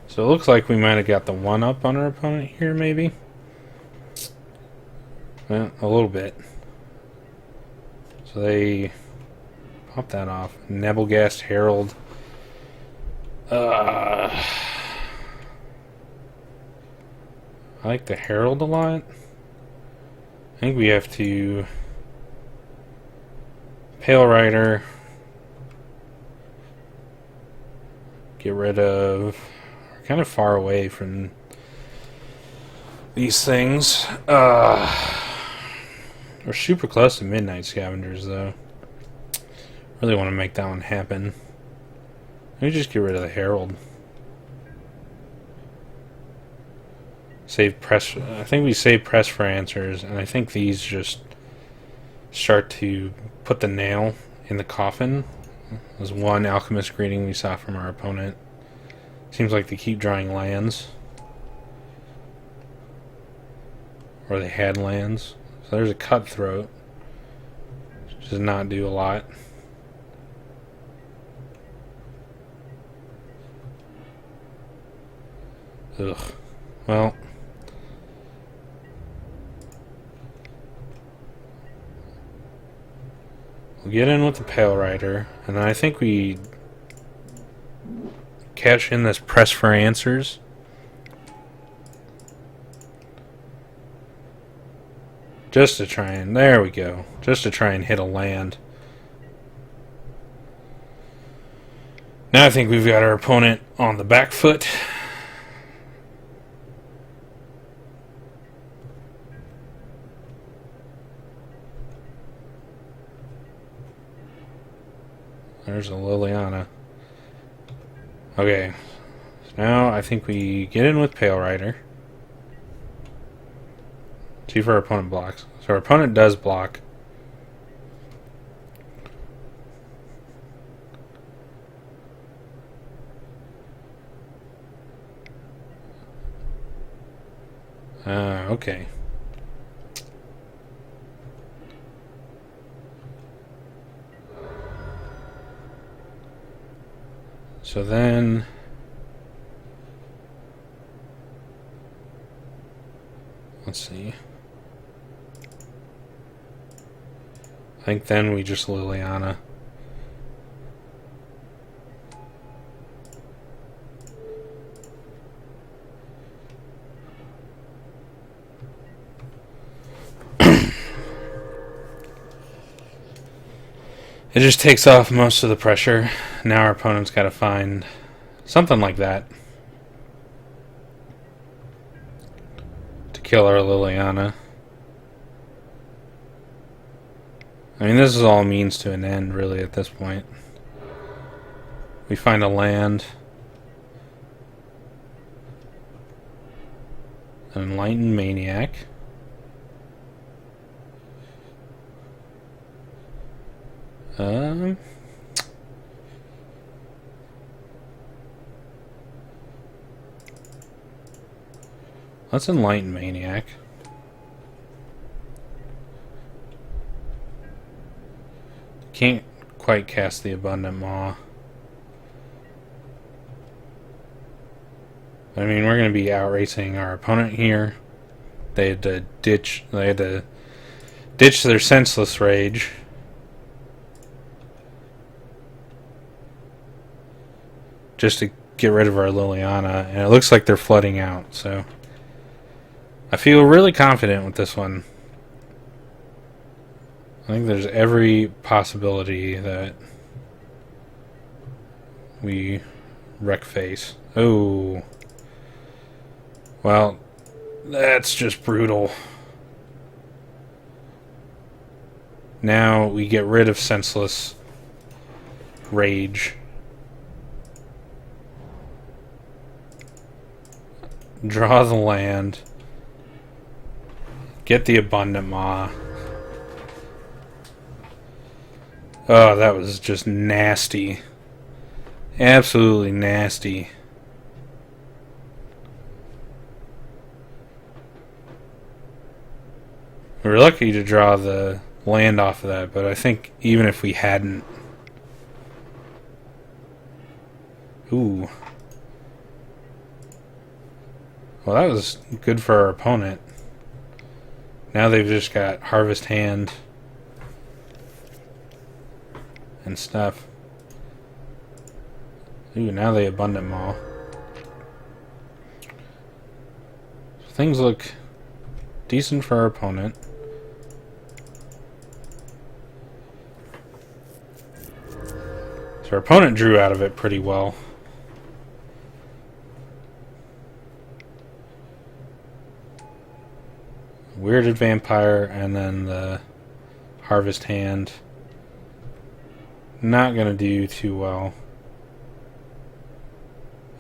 So it looks like we might have got the 1-up on our opponent here, maybe? Well, a little bit. So they pop that off. Nebelgast Herald. I like the Herald a lot. I think we have to... Pale Rider. Get rid of... We're kind of far away from these things. We're super close to Midnight Scavengers, though. Really want to make that one happen. Let me just get rid of the Herald. Save press. I think we save Press for Answers, and I think these just start to put the nail in the coffin. There's 1 Alchemist Greeting we saw from our opponent. Seems like they keep drawing lands. Or they had lands. So there's a Cutthroat. Which does not do a lot. Ugh. Well... We'll get in with the Pale Rider, and then I think we cash in this Press for Answers. Just to try and... There we go. Just to try and hit a land. Now I think we've got our opponent on the back foot. There's a Liliana. Okay. So now I think we get in with Pale Rider. See if our opponent blocks. So our opponent does block. Okay. So then... let's see. I think then we just Liliana. It just takes off most of the pressure. Now our opponent's got to find something like that to kill our Liliana. I mean, this is all means to an end, really, at this point. We find a land. An Enlightened Maniac. Let's Enlighten Maniac. Can't quite cast the Abundant Maw. I mean, we're going to be outracing our opponent here. They had to ditch their Senseless Rage. Just to get rid of our Liliana, and it looks like they're flooding out, so I feel really confident with this one. I think there's every possibility that we wreck face. Oh. Well, that's just brutal. Now we get rid of Senseless Rage. Draw the land. Get the Abundant Maw. Oh, that was just nasty. Absolutely nasty. We were lucky to draw the land off of that, but I think even if we hadn't... Ooh. Well, that was good for our opponent. Now they've just got Harvest Hand and stuff. Ooh, now they Abundant Maw. Things look decent for our opponent. So our opponent drew out of it pretty well. Weirded Vampire and then the Harvest Hand. Not going to do too well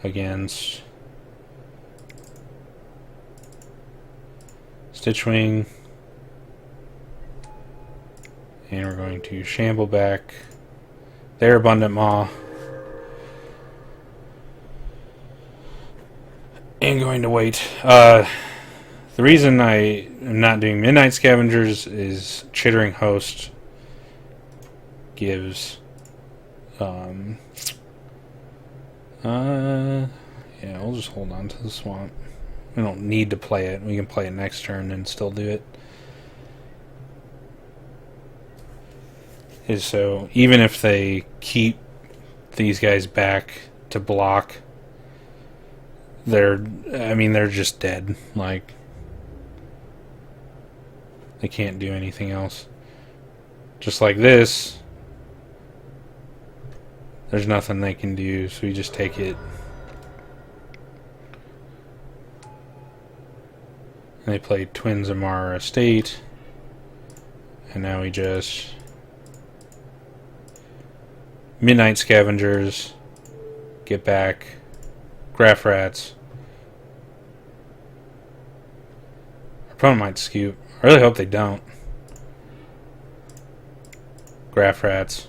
against Stitchwing. And we're going to shamble back their Abundant Maw. And going to wait. The reason I am not doing Midnight Scavengers is Chittering Host gives yeah, we'll just hold on to the swamp. We don't need to play it. We can play it next turn and still do it. So even if they keep these guys back to block, they're just dead. Like, they can't do anything else. Just like this, there's nothing they can do, so we just take it. And they played Twins Amara Estate, and now we just Midnight Scavengers, get back, Graph Rats. Our opponent might scoop. I really hope they don't. Graph Rats.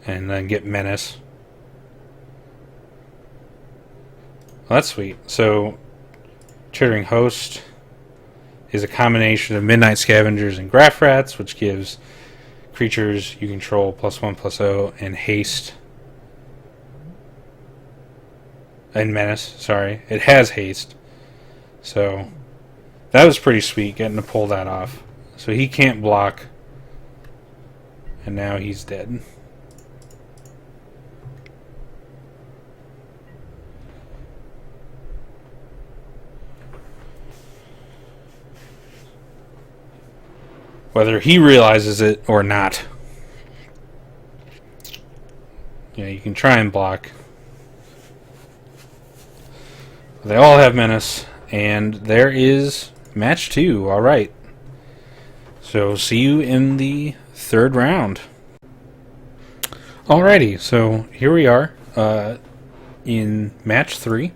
And then get Menace. Well, that's sweet. So, Chittering Host is a combination of Midnight Scavengers and Graph Rats, which gives creatures you control +1/+0 and haste. And Menace, sorry. It has haste. So, that was pretty sweet, getting to pull that off. So he can't block. And now he's dead. Whether he realizes it or not. Yeah, you can try and block. They all have Menace. And there is match 2. Alright. So, see you in the 3rd round. Alrighty, so here we are in match 3.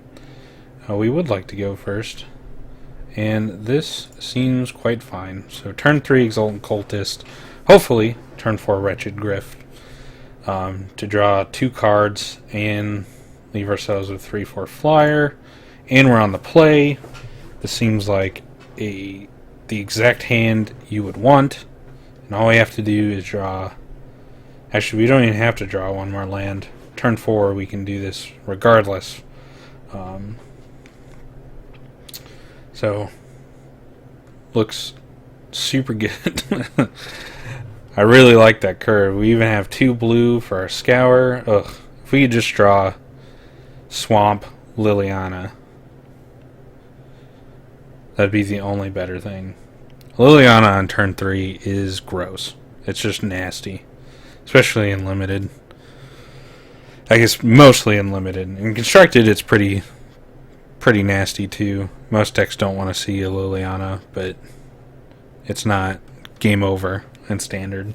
We would like to go first. And this seems quite fine. So turn 3 Exultant Cultist. Hopefully, turn 4 Wretched Griff. To draw 2 cards and leave ourselves with 3/4 flyer. And we're on the play. This seems like the exact hand you would want. And all we have to do is draw... Actually, we don't even have to draw one more land. Turn 4, we can do this regardless. So, looks super good. I really like that curve. We even have 2 blue for our Scour. Ugh. If we could just draw Swamp, Liliana, that'd be the only better thing. Liliana on turn 3 is gross. It's just nasty. Especially in Limited. I guess mostly in Limited. In Constructed, it's pretty nasty too. Most decks don't want to see a Liliana, but it's not game over in Standard.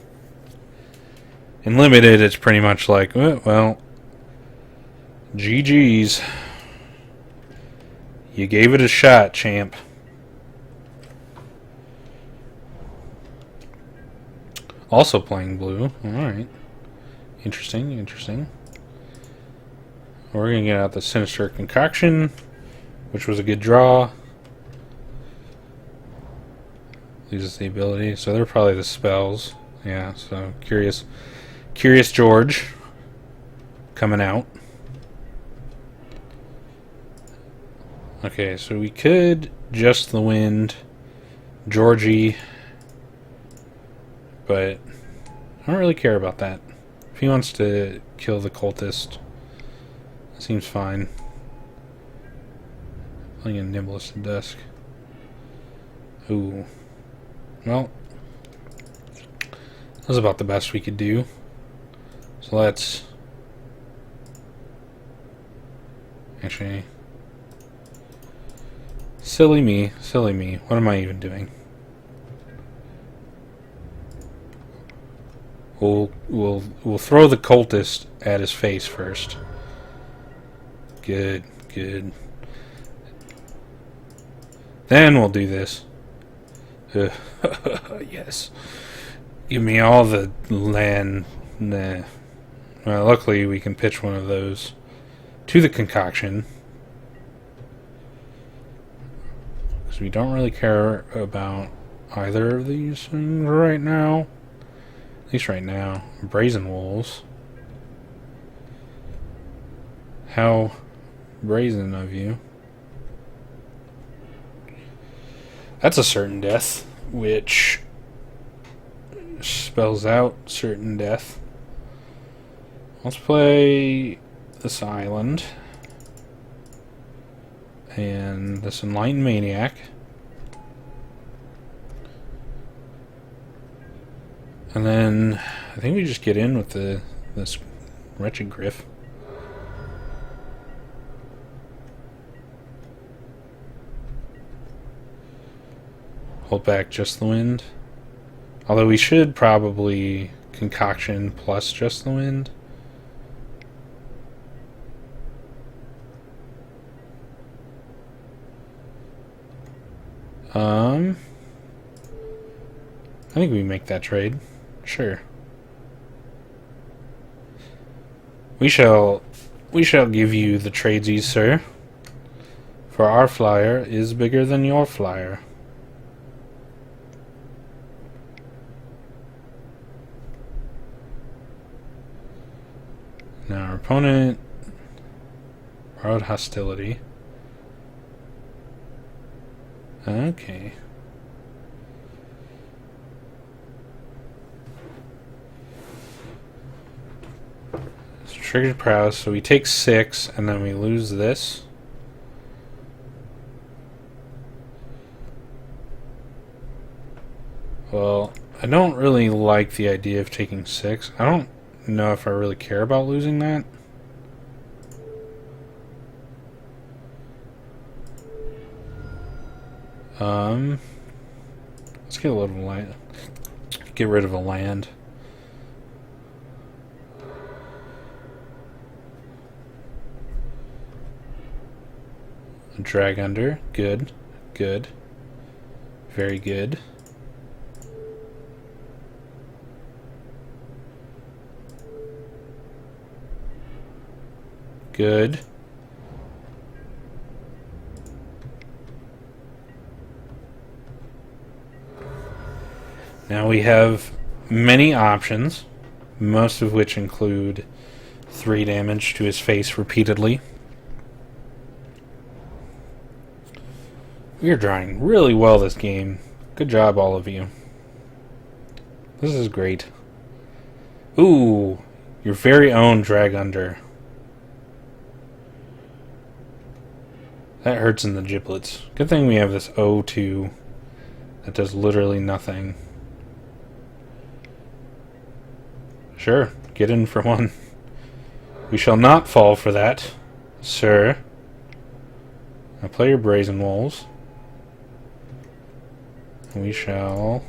In Limited, it's pretty much like, well, GG's. You gave it a shot, champ. Also playing blue. Alright. Interesting, interesting. We're going to get out the Sinister Concoction, which was a good draw. Loses the ability. So they're probably the spells. Yeah, so Curious George coming out. Okay, so we could Just the Wind, Georgie, but I don't really care about that. If he wants to kill the cultist, seems fine. Playing a Nibblous at Dusk. Ooh. Well, that was about the best we could do. So let's... Actually... Silly me. Silly me. What am I even doing? We'll throw the cultist at his face first. Good, good. Then we'll do this. Yes. Give me all the land. Nah. Well, luckily we can pitch one of those to the concoction. Because we don't really care about either of these things right now. At least right now. Brazen Wolves. How brazen of you. That's a certain death, which spells out certain death. Let's play this island and this Enlightened Maniac. And then I think we just get in with this Wretched Griff. Hold back just the wind. Although we should probably concoction plus just the wind. I think we make that trade. Sure. We shall give you the tradesies, sir. For our flyer is bigger than your flyer. Now our opponent borrowed hostility. Okay. It's triggered prowess, so we take 6 and then we lose this. Well, I don't really like the idea of taking 6. I don't know if I really care about losing that. Let's get a little land. Get rid of a land. Drag under. Good. Good. Very good. Good. Now we have many options, most of which include 3 damage to his face repeatedly. We are drawing really well this game. Good job, all of you. This is great. Ooh, your very own drag under. That hurts in the giblets. Good thing we have this O2 that does literally nothing. Sure, get in for one. We shall not fall for that, sir. Now play your brazen wolves. We shall...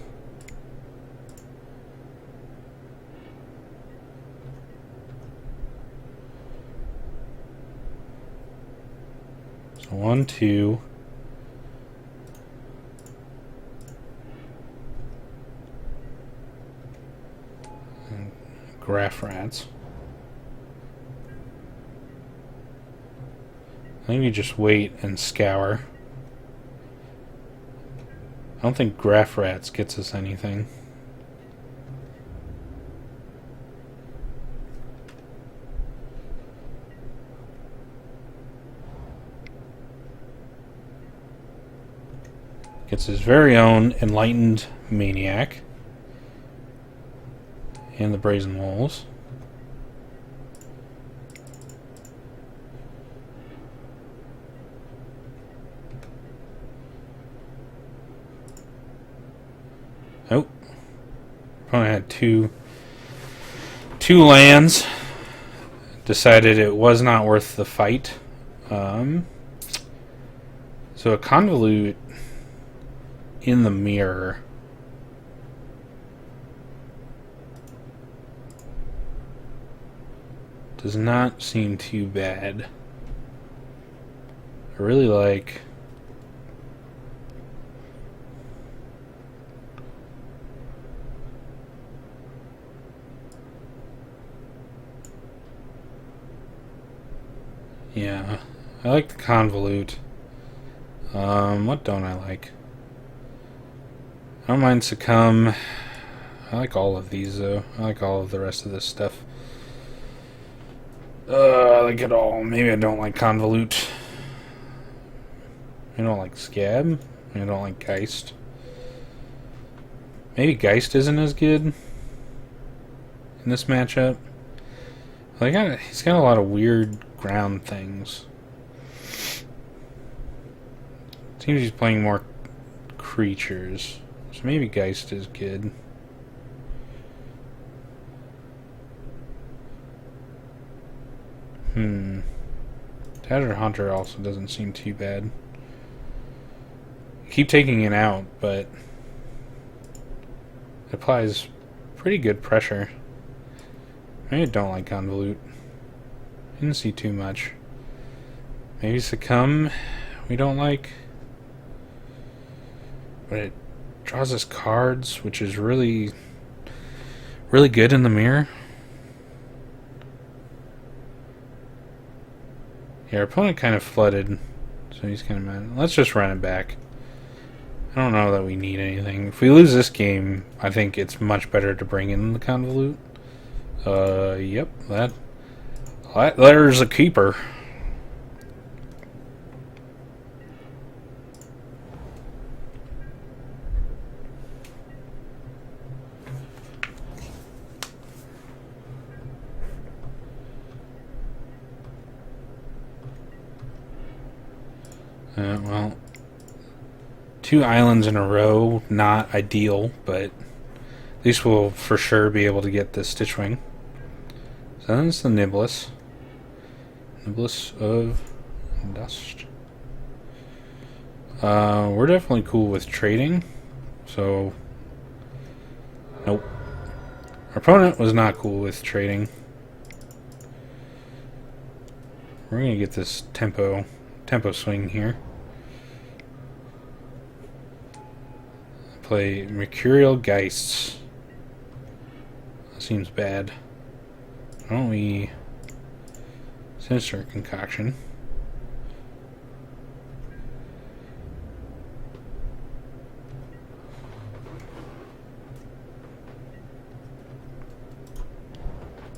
So 1, 2... Graph rats. I think you just wait and scour. I don't think graph rats gets us anything. Gets his very own enlightened maniac. And the brazen wolves. Oh, opponent had two lands. Decided it was not worth the fight. So a convolute in the mirror. Does not seem too bad. I really like... Yeah, I like the convolute. What don't I like? I don't mind succumb. I like all of these though. I like all of the rest of this stuff. I like it all. Maybe I don't like convolute. I don't like scab. I don't like Geist. Maybe Geist isn't as good in this matchup. He's got a lot of weird ground things. Seems he's playing more creatures. So maybe Geist is good. Tattered Hunter also doesn't seem too bad. Keep taking it out, but It applies pretty good pressure. I don't like Convolute. Didn't see too much. Maybe Succumb we don't like. But it draws us cards, which is really good in the mirror. Yeah, our opponent kind of flooded, so he's kind of mad. Let's just run it back. I don't know that we need anything. If we lose this game, I think it's much better to bring in the Convolute. Yep, there's a keeper. Well, 2 islands in a row, not ideal, but at least we'll for sure be able to get the Stitchwing. So then it's the Niblis. Niblis of Dust. We're definitely cool with trading, so nope. Our opponent was not cool with trading. We're gonna get this tempo swing here. Play Mercurial Geists. That seems bad. Why don't we Sinister Concoction?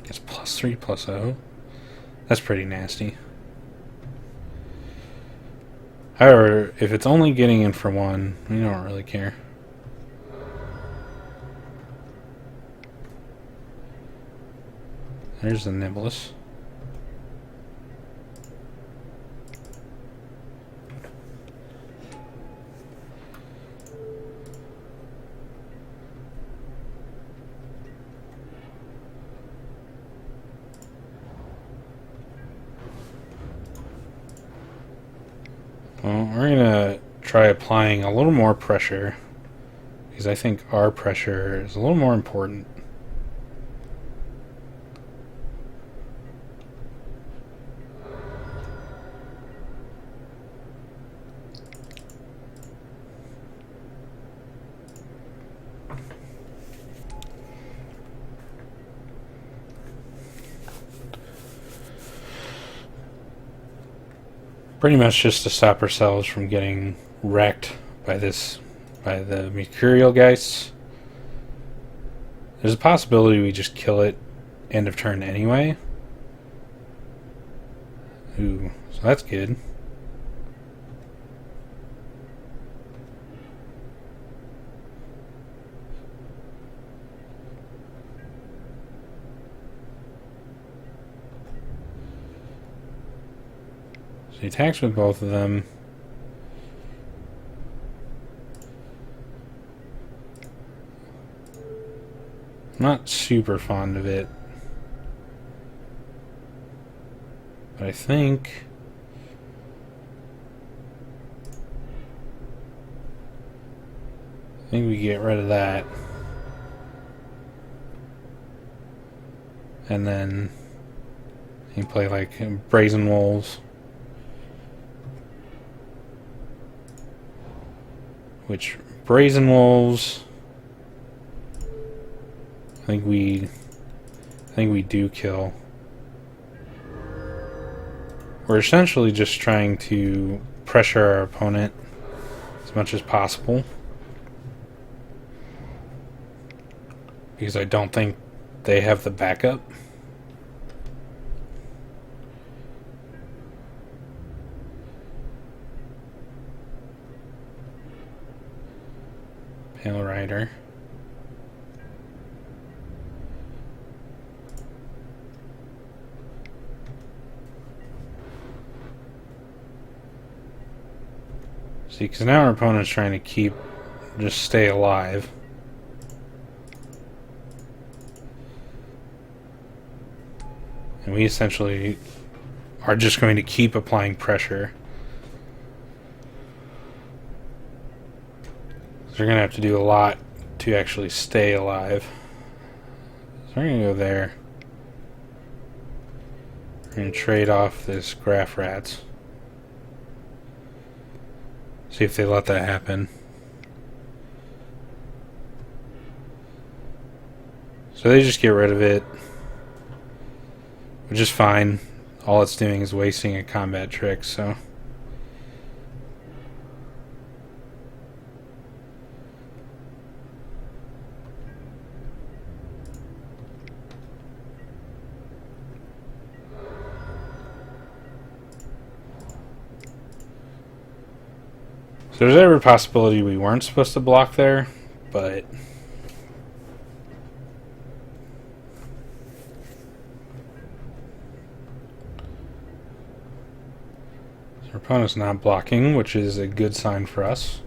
Gets +3/+0. That's pretty nasty. However, if it's only getting in for 1, we don't really care. There's the Niblis. Well, we're going to try applying a little more pressure, because I think our pressure is a little more important. Pretty much just to stop ourselves from getting wrecked by the Mercurial Geists. There's a possibility we just kill it end of turn anyway. Ooh, so that's good. So he attacks with both of them. I'm not super fond of it. But I think we get rid of that. And then you play like Brazen Wolves. Which Brazen Wolves I think we do kill. We're essentially just trying to pressure our opponent as much as possible, because I don't think they have the backup. Pale Rider. See, because now our opponent's trying to just stay alive. And we essentially are just going to keep applying pressure. So we're going to have to do a lot to actually stay alive. So we're going to go there. We're going to trade off this graph rats. See if they let that happen. So they just get rid of it, which is fine. All it's doing is wasting a combat trick, so... So there's every possibility we weren't supposed to block there, but... So our opponent's not blocking, which is a good sign for us.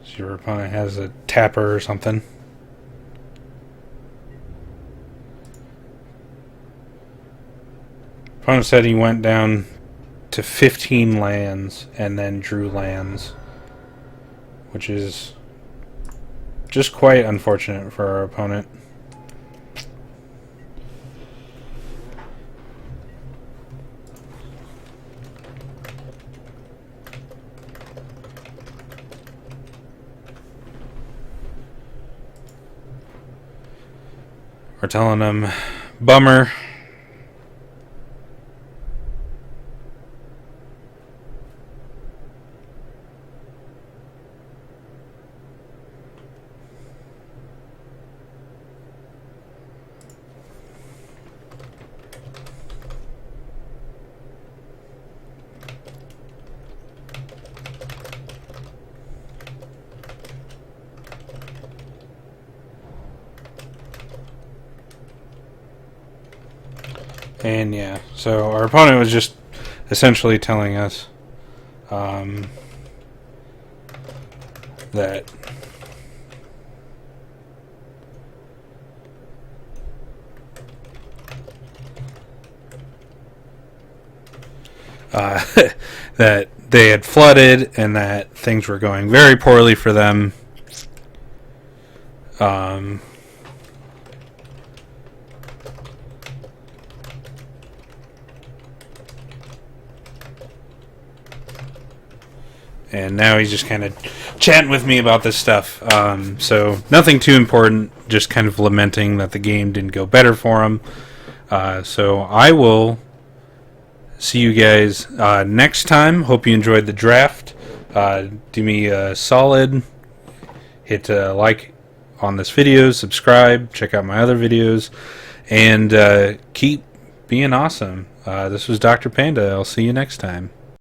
So your opponent has a tapper or something. Opponent said he went down to 15 lands and then drew lands, which is just quite unfortunate for our opponent. We're telling him, bummer. And yeah, so our opponent was just essentially telling us that that they had flooded and that things were going very poorly for them. And now he's just kind of chatting with me about this stuff. So nothing too important, just kind of lamenting that the game didn't go better for him. So I will see you guys next time. Hope you enjoyed the draft. Do me a solid. Hit like on this video, subscribe, check out my other videos, and keep being awesome. This was Dr. Panda. I'll see you next time.